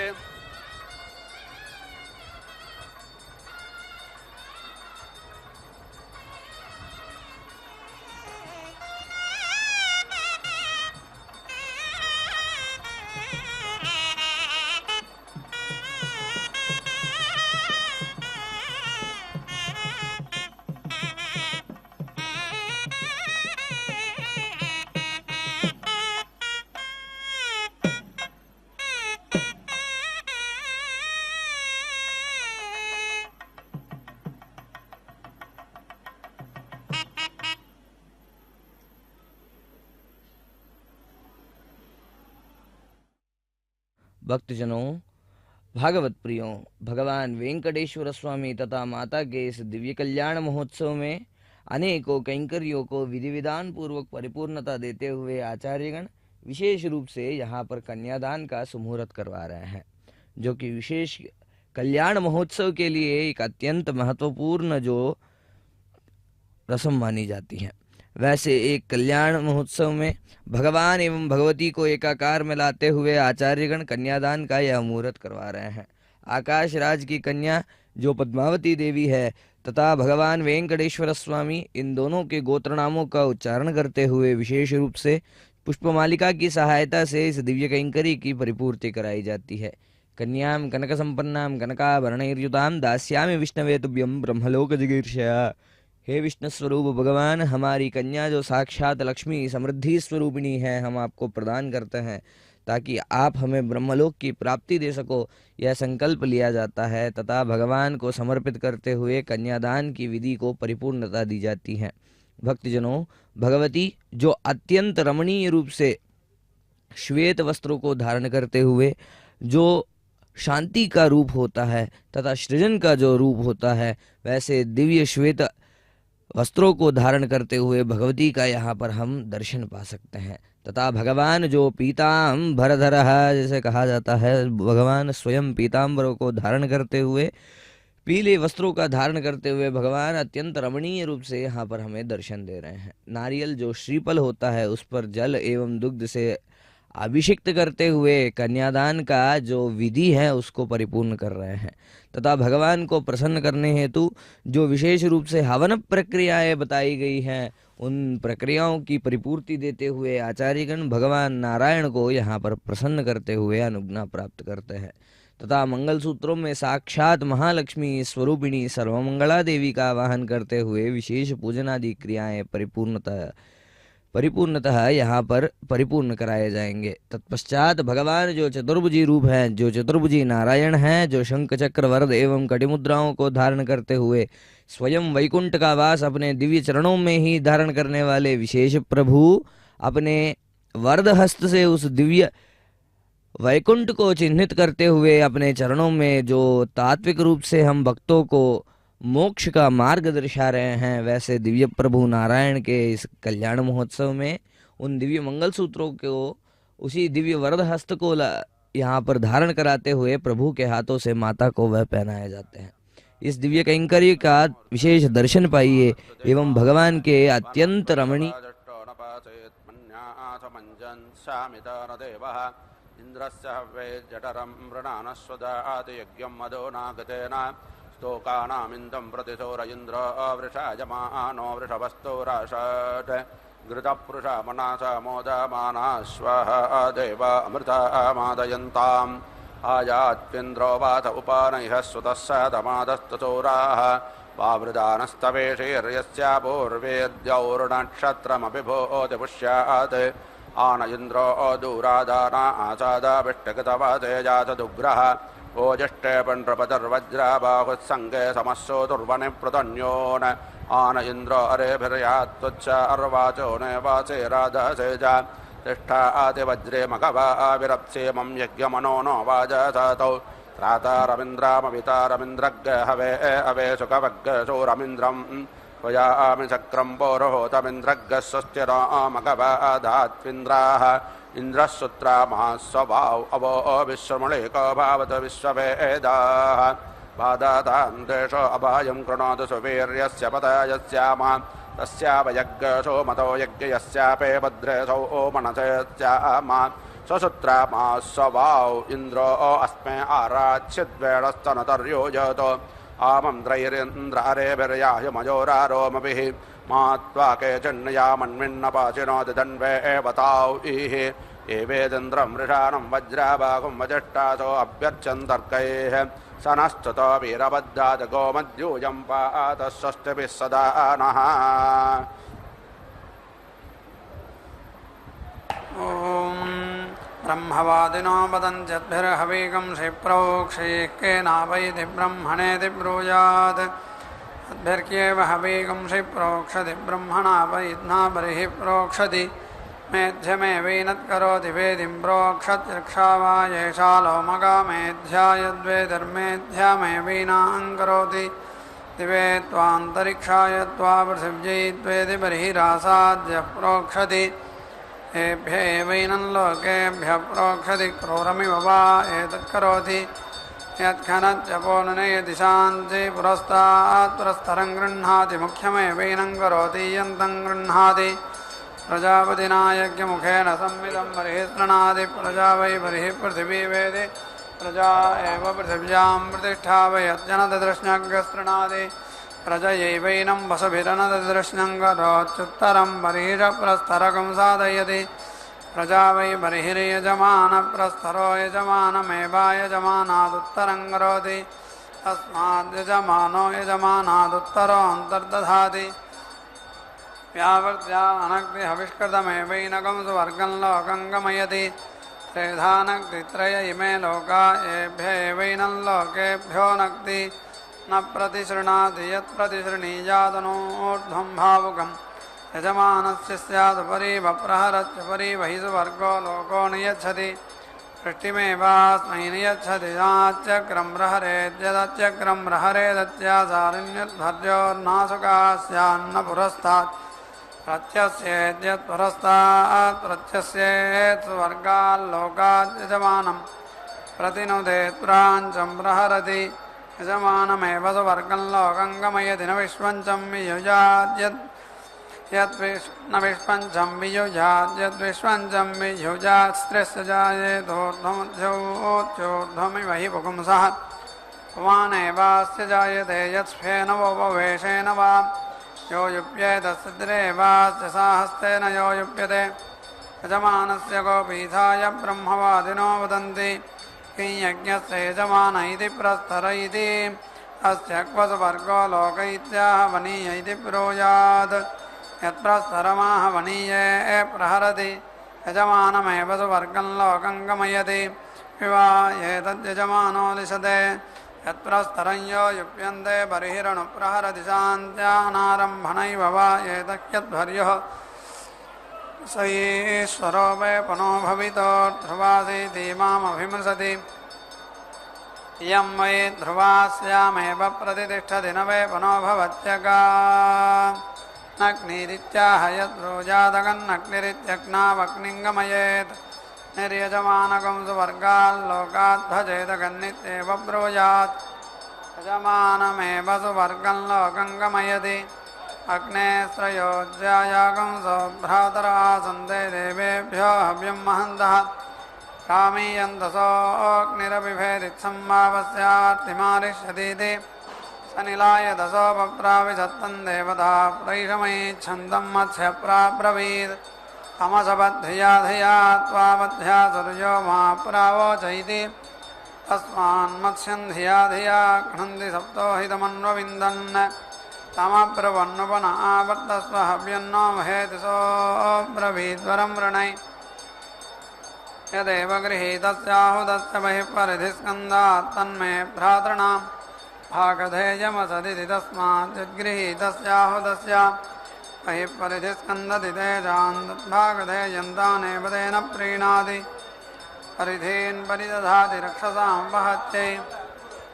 भक्तजनों, भागवत प्रियों, भगवान वेंकटेश्वर स्वामी तथा माता के इस दिव्य कल्याण महोत्सव में अनेकों कैंकर्यों को विधि विधान पूर्वक परिपूर्णता देते हुए आचार्यगण विशेष रूप से यहाँ पर कन्यादान का सुमुहूर्त करवा रहे हैं, जो कि विशेष कल्याण महोत्सव के लिए एक अत्यंत महत्वपूर्ण जो रस्म मानी जाती है। वैसे एक कल्याण महोत्सव में भगवान एवं भगवती को एकाकार में लाते हुए आचार्यगण कन्यादान का यह मुहूर्त करवा रहे हैं। आकाश राज की कन्या जो पद्मावती देवी है तथा भगवान वेंकटेश्वर स्वामी, इन दोनों के गोत्र नामों का उच्चारण करते हुए विशेष रूप से पुष्पमालिका की सहायता से इस दिव्य कैंकरी की परिपूर्ति कराई जाती है। कन्याम कनक संपन्नाम कनकाभरणैर्युताम दास्यामि विष्णवे तुभ्यं ब्रह्मलोक जिगीर्षया। हे विष्णु स्वरूप भगवान, हमारी कन्या जो साक्षात लक्ष्मी समृद्धि स्वरूपिणी है, हम आपको प्रदान करते हैं ताकि आप हमें ब्रह्मलोक की प्राप्ति दे सको, यह संकल्प लिया जाता है तथा भगवान को समर्पित करते हुए कन्यादान की विधि को परिपूर्णता दी जाती है। भक्तजनों, भगवती जो अत्यंत रमणीय रूप से श्वेत वस्त्रों को धारण करते हुए, जो शांति का रूप होता है तथा सृजन का जो रूप होता है, वैसे दिव्य श्वेत वस्त्रों को धारण करते हुए भगवती का यहाँ पर हम दर्शन पा सकते हैं। तथा भगवान जो पीताम्बरधरः जैसे कहा जाता है, भगवान स्वयं पीताम्बरों को धारण करते हुए, पीले वस्त्रों का धारण करते हुए भगवान अत्यंत रमणीय रूप से यहाँ पर हमें दर्शन दे रहे हैं। नारियल जो श्रीफल होता है उस पर जल एवं दुग्ध से अभिषिक्त करते हुए कन्यादान का जो विधि है उसको परिपूर्ण कर रहे हैं। तथा भगवान को प्रसन्न करने हेतु जो विशेष रूप से हवन प्रक्रियाएं बताई गई हैं, उन प्रक्रियाओं की परिपूर्ति देते हुए आचार्यगण भगवान नारायण को यहाँ पर प्रसन्न करते हुए अनुज्ञा प्राप्त करते हैं। तथा मंगल सूत्रों में साक्षात महालक्ष्मी स्वरूपिणी सर्वमंगला देवी का आवाहन करते हुए विशेष पूजन आदि क्रियाएं परिपूर्णतः यहाँ पर परिपूर्ण कराए जाएंगे। तत्पश्चात भगवान जो चतुर्भुजी रूप हैं, जो चतुर्भुजी नारायण हैं, जो शंख चक्र वरद एवं कटिमुद्राओं को धारण करते हुए स्वयं वैकुंठ का वास अपने दिव्य चरणों में ही धारण करने वाले विशेष प्रभु, अपने वरद हस्त से उस दिव्य वैकुंठ को चिन्हित करते हुए अपने चरणों में जो तात्विक रूप से हम भक्तों को मोक्ष का मार्ग दर्शा रहे हैं, वैसे दिव्य प्रभु नारायण के इस कल्याण महोत्सव में उन दिव्य मंगल सूत्रों को, उसी दिव्य वरद हस्त को यहाँ पर धारण कराते हुए प्रभु के हाथों से माता को वह पहनाए जाते हैं। इस दिव्य कैंकर्य का विशेष दर्शन पाइए एवं भगवान के अत्यंत रमणीय इंद्रस्य हव्ये जठरं मृणानस्वदाति मदो नागतेन स्तोकानामिन्दं प्रतिसोर इन्द्रो वृषायमानो वृषभस्तोराषट् घृतपुरुषा मनासा मोदमानाश्वः देव अमृतमादयन्ताम् आयात्विन्द्रो वात उपानयः सुतः सदमादस्तचोराः वावृदानस्तवेषैर्यस्या पूर्वेद्यौर्नक्षत्रमपि भूति पुष्यात् आन इन्द्रो दूरादाना आसादाभिष्टगतवाते जातदुग्रः ओजिष्टे पण्ड्रपतिर्वज्राबाहुस्सङ्गे समस्सो दुर्वने प्रतन्योन् आन इन्द्रो अरेभिर्यात्तुच्च अर्वाचो नेवासे राधसे च तिष्ठा आतिवज्रे मघवाविरप्सेमं यज्ञमनो नो वाजसातौ त्रातारमिन्द्रामवितारमिन्द्रग् हवे अवे सुखवग्गशोरमिन्द्रम् त्वयामि चक्रं पौरोहोतमिन्द्रग् स्वस्तिरो मघवाधात्विन्द्राः इन्द्रः सुत्रामास्वभाव अवो विश्वमणिको भावत विश्ववेदाः बाधातां देशो अभायं कृणोतु सुवीर्यस्य पतयस्यामा तस्यावयज्ञसो मतो यज्ञयस्यापे भद्रेसौ मनसेस्यामा स्वसुत्रामास्वभाव इन्द्रो अस्मे आराच्यद्वेडस्तनतर्योजतो आमन्द्रैरिन्द्र अरेभिर्याह्यमयोरारोमभिः मात्वा केचिन्नयामन्मिन्नपाचिनोति दण्डे एवताौ इः एवेदिन्द्रं मृषाणं वज्राबाहुं वजिष्ठासो अभ्यर्चन्तर्कैः स नस्तुतो वीरबद्धात् गोमद्यूयं पातः स्वस्तिभिः सदा नः। ब्रह्मवादिनो वदन्त्यद्भिर्हवीगं शिप्रोक्षैः केनावैति ब्रह्मणेति ब्रूयात् अद्भिर्क्येव हवीगं शिप्रोक्षति ब्रह्मणा वैद्ना बर्हिः प्रोक्षति मेध्यमेवैनत्करोति वेदिं प्रोक्षत्यक्षा वा येषा लोमगा मेध्यायद्वेदर्मेध्यामेवैनाङ्करोति दिवे त्वान्तरिक्षाय त्वा पृथिव्यै द्वेदि बर्हिरासाद्यः प्रोक्षति एभ्य एवैनं लोकेभ्यः प्रोक्षति क्रूरमिव वा एतत्करोति यत्खनत्यपो नयति शान्ति पुरस्तात् पुरस्तरं गृह्णाति मुख्यमेवैनं करोति यन्तं गृह्णाति प्रजापतिना यज्ञमुखेन संविदं बर्हिः तृणाति प्रजा वै बर्हिः पृथिवी वेदि प्रजा एव पृथिव्यां प्रतिष्ठा वै यज्ञनदृष्णज्ञस्तृणाति प्रजयैवैनं वसुभिरनदृष्णं करोत्युत्तरं बर्हिः प्रस्तरकं साधयति प्रजा वै बर्हिर्यजमानप्रस्तरो यजमानमेवायजमानादुत्तरं करोति तस्माद्यजमानो यजमानादुत्तरोऽन्तर्दधाति व्यावर्त्यानग्निहविष्कृतमेवैनकं सुवर्गं लोकं गमयति त्रेधानग्नित्रय इमे लोका एभ्य एवैनं लोकेभ्यो नक्ति न प्रतिशृणाति यत्प्रतिशृणीयादनूर्ध्वं भावुकं यजमानस्य स्यादुपरि वप्रहरत्युपरि बहिः सुवर्गो लोको नियच्छति वृष्टिमेवास्मै नियच्छति नाच्यग्रं रहरेद्यदच्यग्रं रहरेदत्यासारिण्युद्भर्योर्नासुकाः स्यान्न पुरस्तात् प्रत्यस्येद्यत्पुरस्तात् प्रत्यस्येत् सुवर्गाल्लोकात् यजमानं प्रतिनुदेत् प्राञ्चं प्रहरति यजमानमेव सुवर्गं लोकं गमयति न विश्वञ्चं वियुजाद्यत् यद्विश्व न विश्वञ्चं वियुजात् यद्विश्वञ्चं वियुजात् स्त्रियस्य जायेतोर्ध्वमध्योच्चोर्ध्वमिव हि पुंसः पुमानेवास्य जायते यत्स्फेन वोपवेशेन वा यो युप्येतस्सिद्धिरेवास्य साहस्तेन यो युप्यते यजमानस्य गोपीठाय ब्रह्मवादिनो वदन्ति किं यज्ञस्य यजमान इति प्रस्तर इति अस्य क्व सुवर्गो लोक इत्याह वनीय इति ब्रूयात् यत्प्रस्तरमाह वनीये प्रहरति यजमानमेव सुवर्गं लोकं गमयति विवाहेतद्यजमानो लिशते यत्प्रस्तरं यो युप्यन्ते बर्हिरनुप्रहरति शान्त्यानारम्भणैव वा एतद्यद्भर्युः स ईश्वरो वै पुनो भवितो ध्रुवासीति मामभिमृशति इयं वै ध्रुवास्यामेव प्रतिष्ठति न वै पुनो भवत्यगा नग्निरित्याह यद्ब्रूजादगन्नग्निरित्यग्नावग्निं गमयेत् निर्यजमानकं सुवर्गाल्लोकात् भजेदगन्नित्येव ब्रूयात् यजमानमेव सुवर्गं लोकं गमयति अग्ने श्रयोज्यायागं सौभ्रातरासन्ते देवेभ्यो हव्यं महन्तः कामीयन्दसोऽग्निरभिभेदित्सम्भावस्यार्तिमारिष्यतीति सनिलाय दशोपप्राविशत्तं देवता प्रैषमयिच्छन्दं मत्स्यप्राब्रवीत् तमसबद्धिया धिया त्वाबद्ध्या सूर्यो मा प्रावोचैति तस्मान्मत्स्यं धिया धिया घ्नन्ति सप्तो हितमन्वविन्दन् तमब्रवन्नुपन आवर्तस्व हव्यन्नो महेति सोऽब्रवीद्वरं वृणै यदेव गृहीतस्याहुतस्य बहिः परिधिस्कन्धात् तन्मे भ्रातॄणां भागधेयमसदिति तस्मात् यद्गृहीतस्याहुतस्य बहिः परिधिस्कन्दति तेषां भागधेयन्तानेव तेन प्रीणाति परिधीन् परिदधाति रक्षसां वहत्यै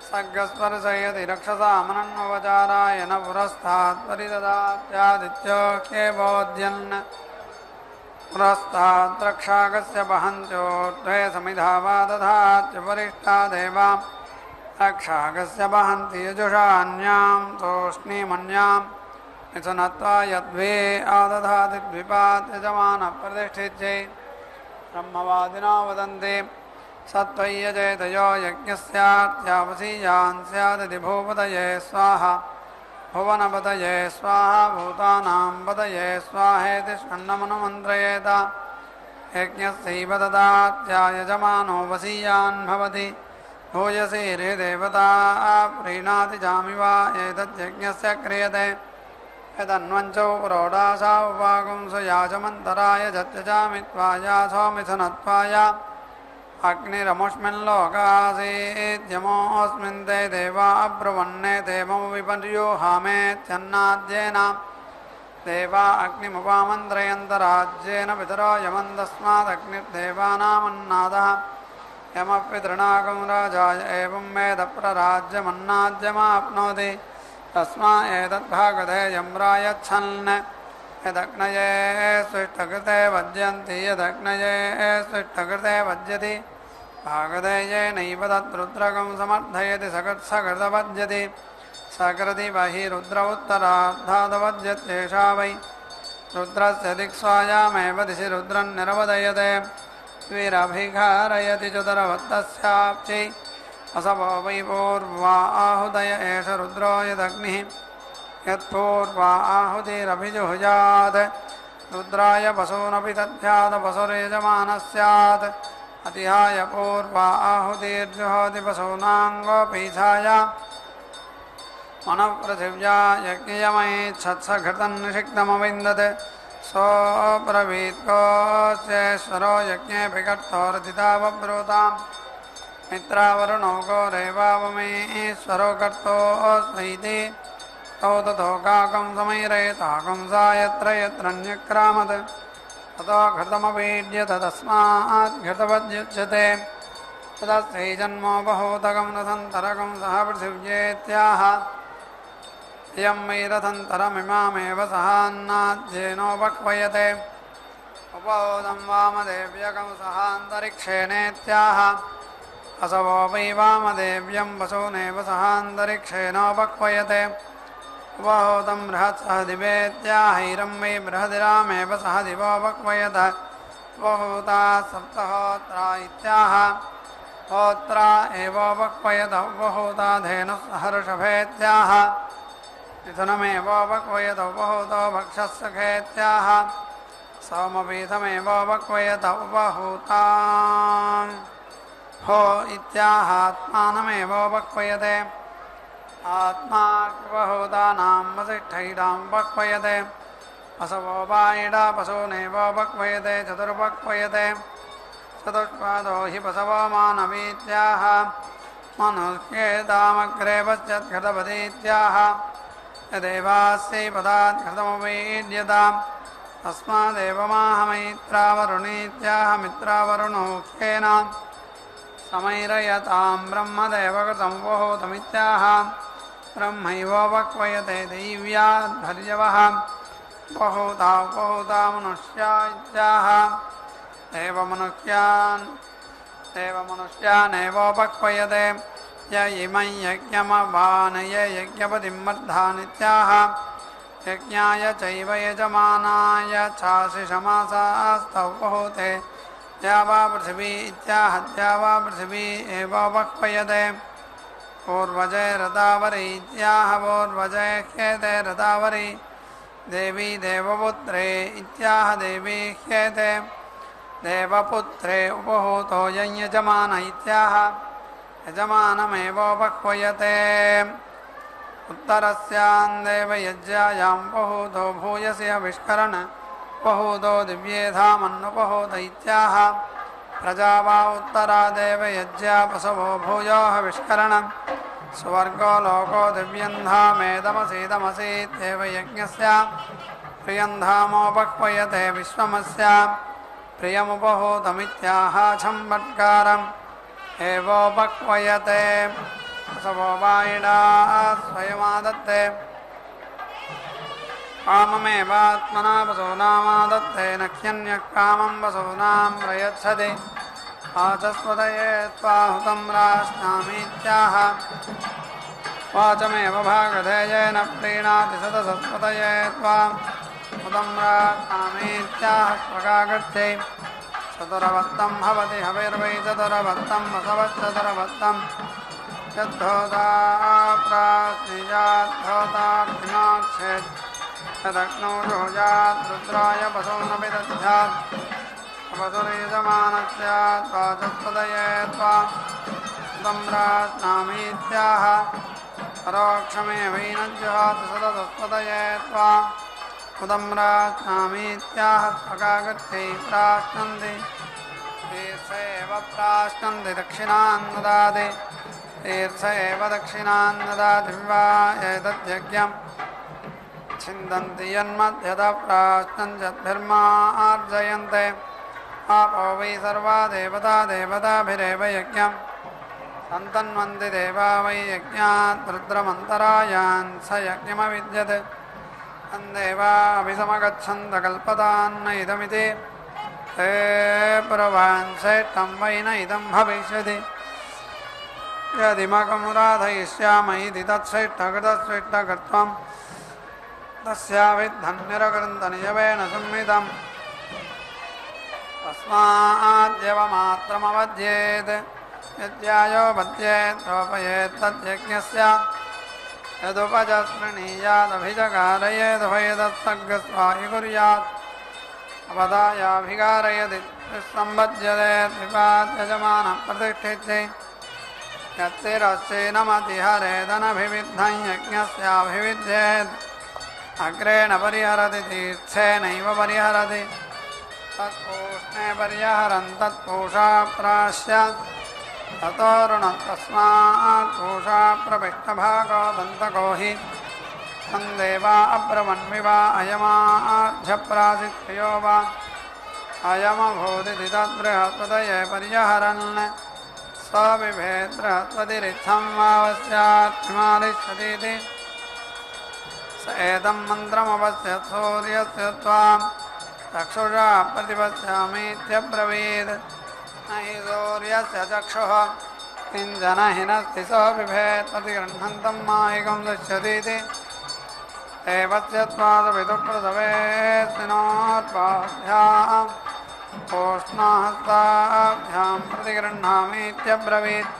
सग्गस्पर्शयति रक्षसामनन्वचाराय न पुरस्तात् परिददात्यादित्योऽख्ये बोध्यन् पुरस्तात् रक्षाकस्य वहन्त्योर्ध्वे समिधा वा दधात्युपरिष्टा देवा रक्षाकस्य वहन्ति यजुषान्यां तोष्णीमन्यां मिथुनत्वा यद्वे आदधाति द्विपात् यजमानः प्रतिष्ठित्यै ब्रह्मवादिनो वदन्ति सत्त्वय्यजेतयो यज्ञस्यार्त्यावसीयान् स्यादिति भूपतये स्वाहा भुवनपतये स्वाहा भूतानां पतये स्वाहेति षण्णमनुमन्त्रयेत यज्ञस्यैव ददात्या यजमानो वसीयान् भवति भूयसी रे देवता प्रीणाति चामिवा एतद्यज्ञस्य क्रियते यदन्वञ्चौ प्रोडाशा उपागुंसु याचमन्तराय जत्यजामि त्वायासो मिथुनत्वाय अग्निरमुष्मिल्लोकासीद्यमोऽस्मिन् ते देवा अब्रुवन्ने देवं विपर्युहामेत्यन्नाद्येन देवा अग्निमुपामन्त्रयन्तराज्येन पितरो यमन्तस्मादग्निर्देवानामन्नादः यमपितॄणागं राजाय एवं वेद प्रराज्यमन्नाद्यमाप्नोति तस्मा एतद्भागधेयं रायच्छन् यदग्नये स्विष्टकृते वज्यन्ति यदग्नये स्विष्टकृते वज्यति भागधेयेनैव तद्रुद्रकं समर्थयति सकृत्सकृतवज्यति सकृति बहि रुद्र उत्तरार्धादवज्यत्येषा वै रुद्रस्य दिक्स्वायामेव दिशि रुद्रं निरवदयते द्विरभिघारयति चतुरवत्तस्याप्चै असवो वै पूर्वा आहुदय एष रुद्रो यदग्निः यत्पूर्वा आहुतिरभिजुहुयात् रुद्राय पशूनपि तद्ध्यात् पशुर्यजमानः स्यात् अतिहाय पूर्वा आहुतिर्जुहोति पशूनां गोपीठाय मनःपृथिव्या यज्ञयमैच्छत्सघृतं निषिक्तमविन्दत् सोऽब्रवीत्कोऽस्येश्वरो यज्ञेऽपि कर्तोरथितावब्रूताम् मित्रावरुणो गोरेवावमेश्वरो कर्तोऽस्मैति तौ ततो काकं समैरयताकं सा यत्र यत्र न्यक्रामत् ततो घृतमपीड्य तस्मात् घृतवद्युच्यते तदस्यै जन्मोपहूतकं रथन्तरकं सह पृथिव्येत्याह इयं वै रथन्तरमिमामेव सहान्नाद्येनोपक्वयते उपहूतं वामदेव्यकं सहान्तरिक्षेणेत्याह असवो वै वामदेव्यं वसूनेव सहान्तरिक्षेणोपक्वयते उपहूतं बृहत्सह दिवेत्याहैरं वै बृहदिरामेव सह दिवोपक्वयत उपहूता सप्तहोत्रा इत्याह होत्रा एवोपक्वयत उपहूता धेनुः सहर्षभेत्याह मिथुनमेवोपक्वयत उपहूतो भक्षस्सखेत्याह सोमपीठमेवोपक्वयत उपहूता हो इत्याहात्मानमेवोपक्वयते आत्मा उपहूतानां वसिष्ठैरामुपक्वयते असवो वायिडा पशूनेवोपक्वयते चतुरुपक्वयते चतुष्पादो हि पशवो मानवीत्याह मनुष्येतामग्रे पश्यद्घृतपतीत्याह यदेवास्यै पदात् घृतमुपीड्यताम् तस्मादेव माहमैत्रावरुणीत्याह मित्रावरुणोऽख्येन समैरयतां ब्रह्मदेवकृतमुपहूतमित्याह ब्रह्मैवोपक्वयते दैव्याद्धर्यवः उपहूता उपहूता मनुष्या इत्याह देवमनुष्यानेवोपक्वयते य इमं यज्ञमवानय यज्ञपतिं वर्धानित्याह यज्ञाय चैव यजमानाय चाशिषमासास्तौ उपहूते या वा पृथिवी इत्याह या वा पृथिवी एवोपक्वयते पूर्वजे रतावरी इत्याह पूर्वजे ह्येते रतावरी देवी देवपुत्रे इत्याह देवी ह्येते देवपुत्रे उपहूतो यजमान इत्याह यजमानमेवोपक्वयते उत्तरस्यां देवयज्ञायां उपहूतो भूयसि अविष्करण उपहूतो दिव्येधामन्नुपहूत इत्याह प्रजा वा उत्तरा देवयज्ञा पशवो भूयोः विष्करण स्वर्गो लोको दिव्यन्धामेदमसीदमसीत्येव यज्ञस्य प्रियन्धामोपक्वयते विश्वमस्य प्रियमुपहूतमित्याह छम्बट्कारम् एवोपक्वयते पशवो वायिडा स्वयमादत्ते काममेवात्मना पशूनामादत्ते नख्यन्यः कामं पशूनां प्रयच्छति वाचस्पतये त्वाहुतं राश्नामीत्याह वाचमेव भागधेयेन प्रीणाति सतसत्पतये त्वाम् हुतं राश्नामीत्याह स्वगागच्छै चतुरवत्तं भवति हविर्वै चतुरवत्तं वसवश्चतुरवत्तं यद्धोता प्रास्निजाद्धोतार्थिनाक्षेत् यदग्नौ जुहुजात् रुद्राय पशूनपि दध्यात् अपसुरीजमानस्यात् वाचस्पतये त्वां हुतं राश्नामीत्याह परोक्षमेवैनज्जुहात् सततस्पतये त्वां हुतं राश्नामीत्याह स्वगागच्छै प्राश्नन्ति तीर्थ एव प्राश्नन्ति दक्षिणान् ददाति तीर्थ एव दक्षिणान् ददाति वा एतद्यज्ञम् छिन्दन्ति यन्मध्यतः प्राश्नन्त्यद्भिर्मार्जयन्ते आपो वै सर्वा देवता देवताभिरेव यज्ञम् सन्तन्वन्ति देवा वै यज्ञात् रुद्रमन्तरायान् स यज्ञमविद्यते तन्देवाभिसमगच्छन्त कल्पतान्न इदमिति ते ब्रुवान् श्रेष्ठं वै न इदं भविष्यति यदिमकमुराधयिष्याम इति तत्श्रेष्ठकृतश्रेष्ठकर्त्वं तस्याविद्धन्निरकृन्तनियवेन संहितम् तस्माद्यवमात्रमवध्येत् यज्ञायो बध्येत् रोपयेत् तद्यज्ञस्य यदुपजस्मृणीयादभिजगारयेद् भयदत्सर्गस्वाहि कुर्यात् अपदायाभिकारयति संबध्यतेत् विपाद्यजमानः प्रतिष्ठिते यत्तिरश्चेनमतिहरेदनभिविद्धं यज्ञस्याभिविध्येत् अग्रेण परिहरति तीर्थेनैव परिहरति तत्पूष्णे परिहरन् तत्पूषा प्राश्य ततोरुणः तस्मात् पूषा प्रविष्टभागो दन्तको हि देवा अब्रवन्विवा अयमार्ध्यप्रासिद्धयो वा अयमभूदिति तद्बृहस्पतये पर्यहरन् स बिभेत् बृहस्पतिरित्थं वावस्यात्मादिश्यतीति स एतं मन्त्रमपश्यत् सूर्यस्य त्वां चक्षुषा प्रतिपश्यामीत्यब्रवीत् न हि सूर्यस्य चक्षुः किञ्चन हि नस्ति स बिभेत् प्रतिगृह्णन्तं मायिकं दृश्यतीति देवस्य त्वादपितुप्रसवेऽस्मिनोर्वाभ्याम् ओष्णाहस्ताभ्यां प्रतिगृह्णामीत्यब्रवीत्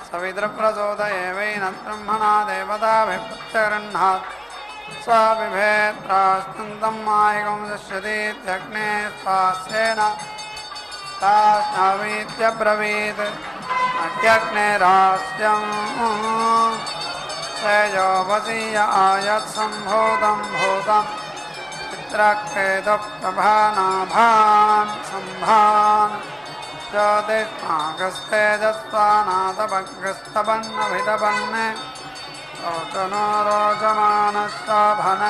सवितृप्रचोदये वैनद्ब्रह्मणा देवताभिः प्रत्यगृह्णात् स बिभेत् प्राश्नन्तं मायिकं दृश्यतीत्यग्ने स्वास्येन तास्नामीत्यब्रवीत् अग्न्यग्नेरास्यं सेयोपसीय आयत्सम्भूतं भूतं चित्रकेतुप्रभानाभान् सम्भान् ज्योतिष्मागस्तेजस्वानादभग्रस्तपन्नभितपन्ने रोचनो रोचमानशोभन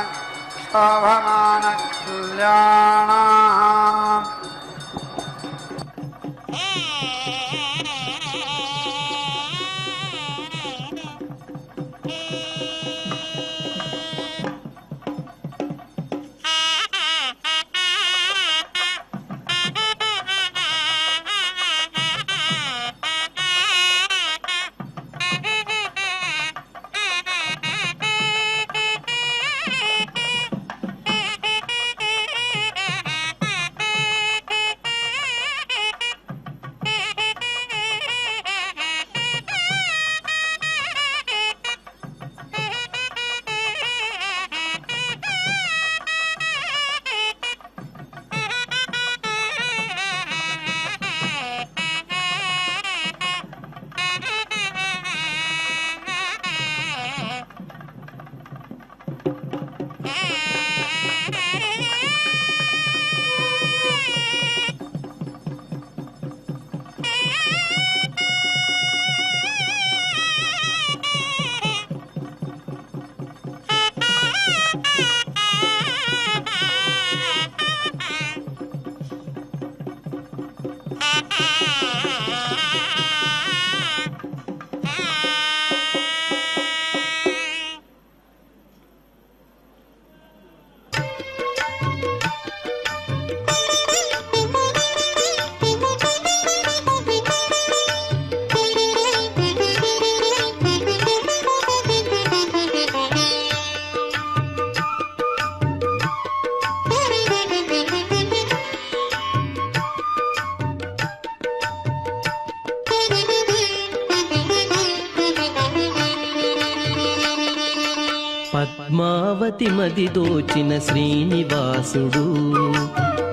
शोभमानकल्याणाः పద్మావతి మది దోచిన శ్రీనివాసుడు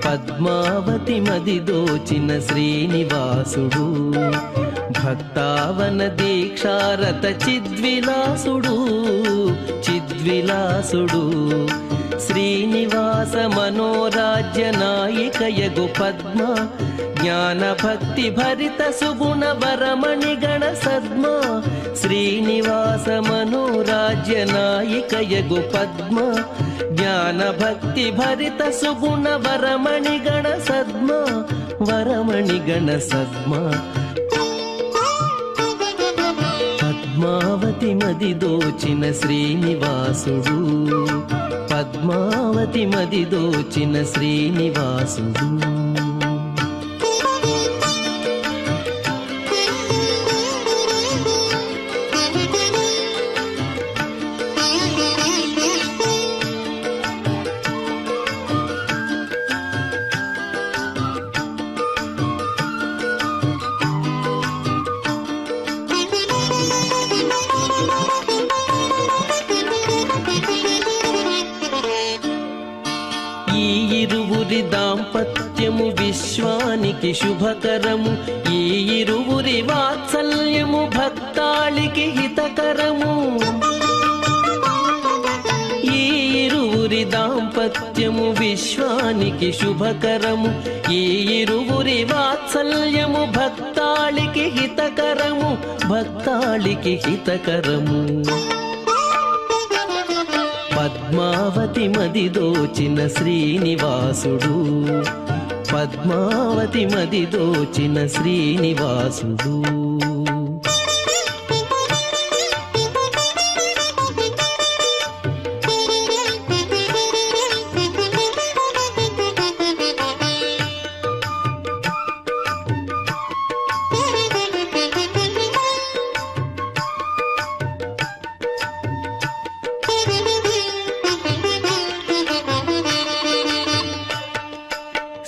పద్మావతి మది దోచిన శ్రీనివాసుడు భక్తావన దీక్షారత చిద్విలాసుడు చిద్విలాసుడు శ్రీనివాస మనోరాజ్య నాయికయగు పద్మ జ్ఞాన భక్తి భరిత సుగుణ వరమణి గణ సద్మ శ్రీనివాస మనోరాజ్య నాయికయగు పద్మ జ్ఞాన భక్తి భరిత సుగుణ వరమణి గణ సద్మ వరమణి గణ సద్మ పద్మావతి మది దోచిన శ్రీనివాసుడు పద్మావతి మది దోచిన శ్రీనివాసుడు దాంపత్యము విశ్వానికి శుభకరము ఈ ఇరువురి వాత్సల్యము భక్తాళికి హితకరము ఈ ఇరువురి దాంపత్యము విశ్వానికి శుభకరము ఈ ఇరువురి వాత్సల్యము భక్తాళికి హితకరము భక్తాళికి హితకరము పద్మావతి మది దోచిన శ్రీనివాసుడు, పద్మావతి మది దోచిన శ్రీనివాసుడు.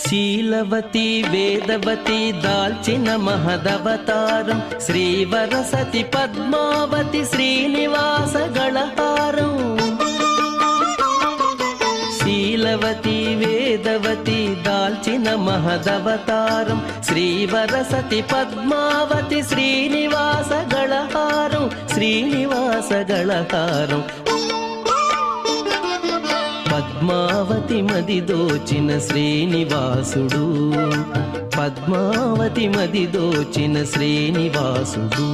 శీలవతి వేదవతి దాల్చిన మహదవతారం, శ్రీవరసతి పద్మావతి శ్రీనివాస గళహారం. శీలవతి వేదవతి దాల్చిన మహదవతారం, శ్రీవరసతి పద్మావతి శ్రీనివాస గళహారం, శ్రీనివాస గళహారం. పద్మావతి మది దోచిన శ్రీనివాసుడు, పద్మావతి మది దోచిన శ్రీనివాసుడు.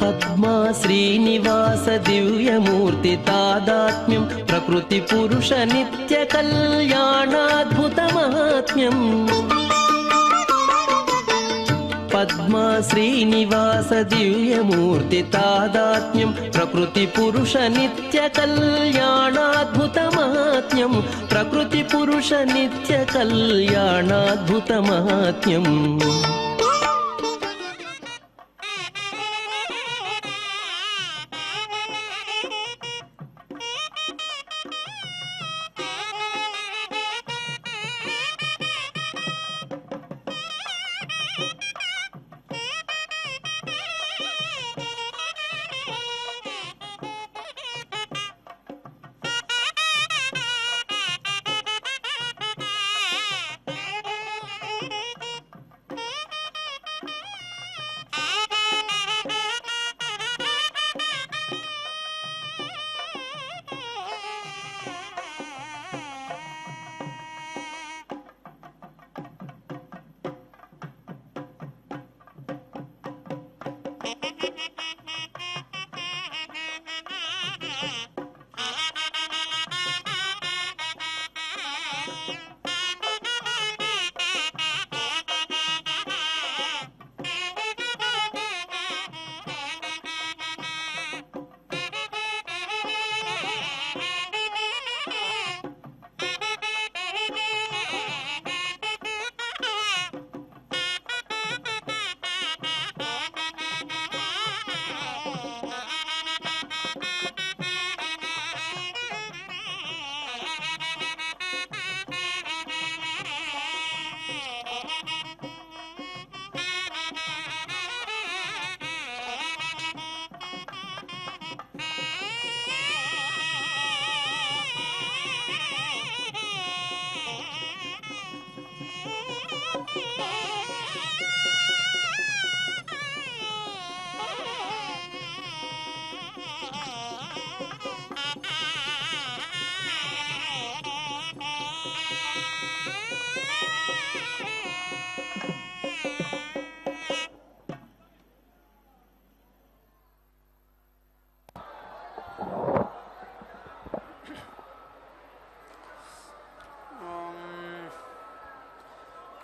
పద్మా శ్రీనివాస దివ్యమూర్తి తాదాత్మ్యం, ప్రకృతి పురుష నిత్య కళ్యాణాద్భుత మహాత్మ్యం. పద్మా శ్రీనివాస దివ్యమూర్తి తాదాత్మ్యం, ప్రకృతి పురుష నిత్య కళ్యాణాద్భుత మహాత్మ్యం, ప్రకృతి పురుష నిత్య కళ్యాణాద్భుత మహాత్మ్యం.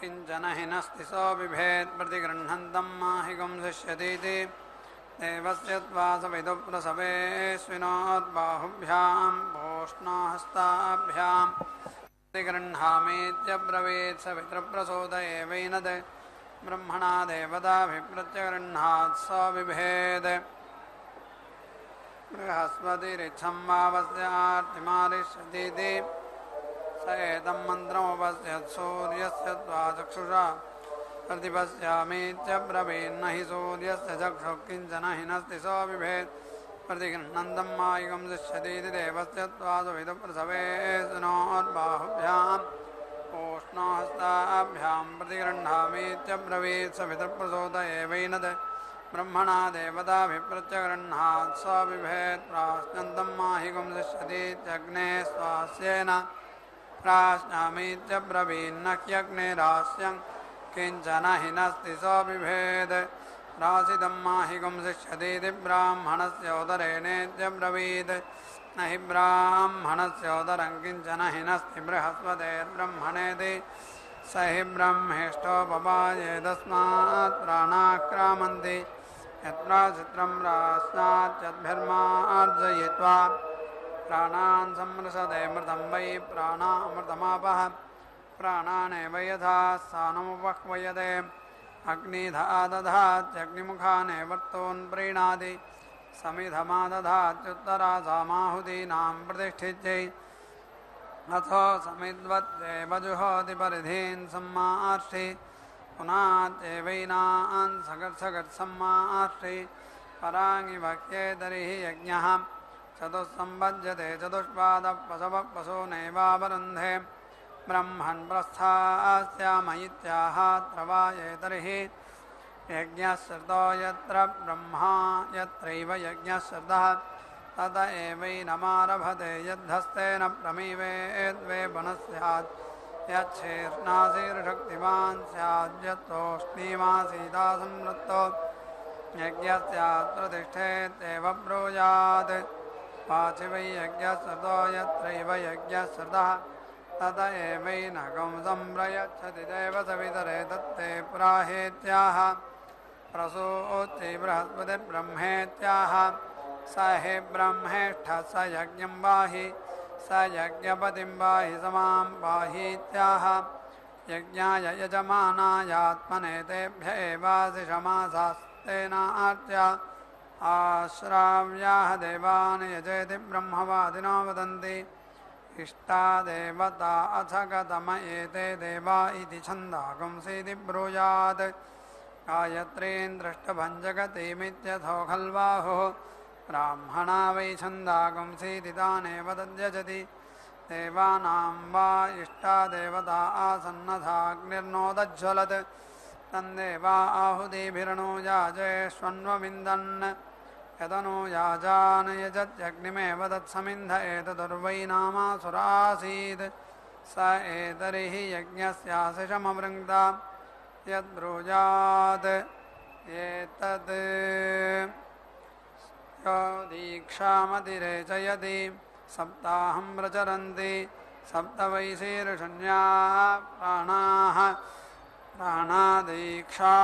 किञ्चन हिनस्ति सो बिभेत् प्रतिगृह्णन्तं माहिकं शिष्यतीति देवस्य त्वासविदुप्रसवेऽस्विनोद्बाहुभ्यां भूष्णोहस्ताभ्यां प्रतिगृह्णामीत्यब्रवीत् सवितृप्रसूत एवैनद् ब्रह्मणा देवताभिप्रत्यगृह्णात् स बिभेत् बृहस्पतिरिच्छं वावस्यार्तिमारिष्यतीति स एतं मन्त्रमुपश्यत् सूर्यस्य द्वाचक्षुषा प्रतिपश्यामीत्यब्रवीन्न हि सूर्यस्य चक्षुः किञ्चन हिनस्ति सो बिभेत् प्रतिगृह्णन्तं मायिकं दृश्यतीति देवस्य त्वादुविदप्रसवे सुनोर्बाहुभ्याम् ओष्णोहस्ताभ्यां प्रतिगृह्णामीत्यब्रवीत् सवितप्रसोदये वैनद् ब्रह्मणा देवताभिप्रत्यगृह्णात् स बिभेत् प्राश्नन्तं माहिकं दृश्यतीत्यग्ने स्वास्येन प्राश्नामीत्यब्रवीन्न ह्यग्नेरास्यं किञ्चन हि नस्ति स बिभेत् रासितं माहिकं शिष्यतीति ब्राह्मणस्य उदरेणेत्यब्रवीत् न हि ब्राह्मणस्य उदरं किञ्चन हि नस्ति बृहस्पतेर्ब्रह्मणेति स हि ब्रह्मेष्टोपपायेदस्मात् प्राणाक्रामन्ति यत्राचित्रं रास्नात्यद्भिर्मार्जयित्वा प्राणान् संमृशते मृतं वै प्राणामृतमापः प्राणानेव यथा स्थानमुपह्वयते अग्निधा दधात्यग्निमुखानेवर्तोन् प्रीणाति समिधमा दधात्युत्तरासामाहुतीनां प्रतिष्ठित्यै अथो समिद्वद्देव जुहोति परिधीन् सम्मार्षि पुनात्येवैनान् सगर्सगर्सम्मार्षि पराङि भक्त्ये तर्हि यज्ञः चतुस्सम्पद्यते चतुष्पादः पशवः पशूनेवावरुन्धे ब्रह्मन् प्रस्थास्याम इत्याहात्र वा ये तर्हि यज्ञः श्रुतो यत्र ब्रह्मा यत्रैव यज्ञः श्रुतः तत एवैनमारभते यद्धस्तेन प्रमीवेद्वे पुनः स्यात् यच्छेर्नासीर्शक्तिमान् स्यात् यत्तोष्णीमासीता संवृत्तो यज्ञस्यात् प्रतिष्ठेत्येव ब्रूयात् वाचि वै यज्ञः श्रुतो यत्रैव यज्ञः श्रुतः तत एवैनकं संप्रयच्छति देवसवितरे तत्ते पुराहेत्याह प्रसूच्यै बृहस्पतिर्ब्रह्मेत्याह स हि ब्रह्मेष्ठः स यज्ञं पाहि स यज्ञपतिं पाहि समां पाहीत्याह यज्ञाय यजमानायात्मने तेभ्य एवासिषमासास्तेनार्च्या आश्राव्याः देवान् यजेति ब्रह्मवादिनो वदन्ति इष्टा देवता अथ कथम एते देवा इति छन्दागुंसीति ब्रूयात् गायत्रीं दृष्टभञ्जगतीमित्यथो खल्वाहुः ब्राह्मणा वै छन्दागुंसीति तानेव तद्यजति देवानां वा इष्टा देवता आसन्नथाग्निर्नोदज्ज्वलत् तन्देवा आहुतिभिरनुयाजेष्वन्वविन्दन् यदनुयाजान यजत्यग्निमेव तत्समिन्ध एतदुर्वै नामासुरासीत् स एतर्हि यज्ञस्याशिषमवृङ्क्ता यद्ब्रूयात् एतत् यो दीक्षामतिरेचयति सप्ताहं प्रचरन्ति सप्त वै शीर्षण्याः प्राणाः प्राणादीक्षा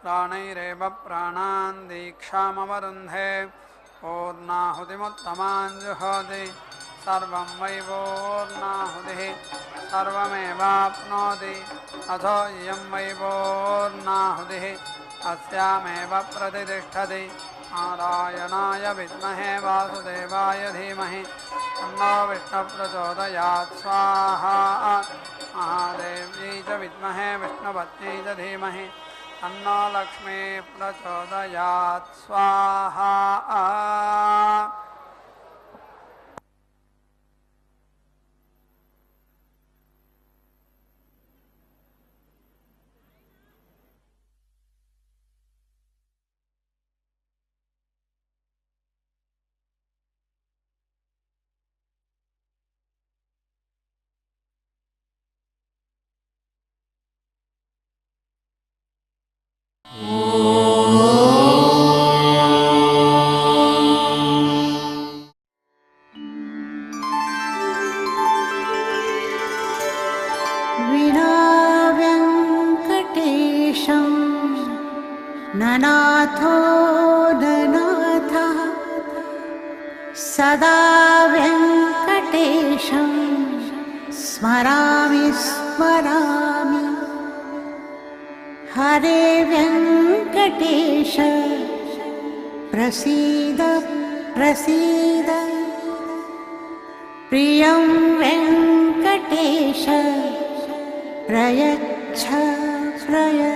प्राणैरेव प्राणान् दीक्षामवरुन्धे पूर्णाहुतिमुत्तमान् जुहोति सर्वं वै पूर्णाहुतिः सर्वमेवाप्नोति अथो इयं वै पूर्णाहुतिः अस्यामेव प्रतिष्ठति नारायणाय विद्महे वासुदेवाय धीमहि तन्नो विष्णुप्रचोदयात् स्वाहा महादेव्यै च विद्महे विष्णुपत्न्यै च धीमहि तन्नो लक्ष्मी प्रचोदयात् स्वाहा। ननाथो ननाथः सदा वेङ्कटेशं स्मरामि स्मरामि। हरे वेङ्कटेश प्रसीद प्रसीद। प्रियं वेङ्कटेश प्रयच्छ प्रयच्छ।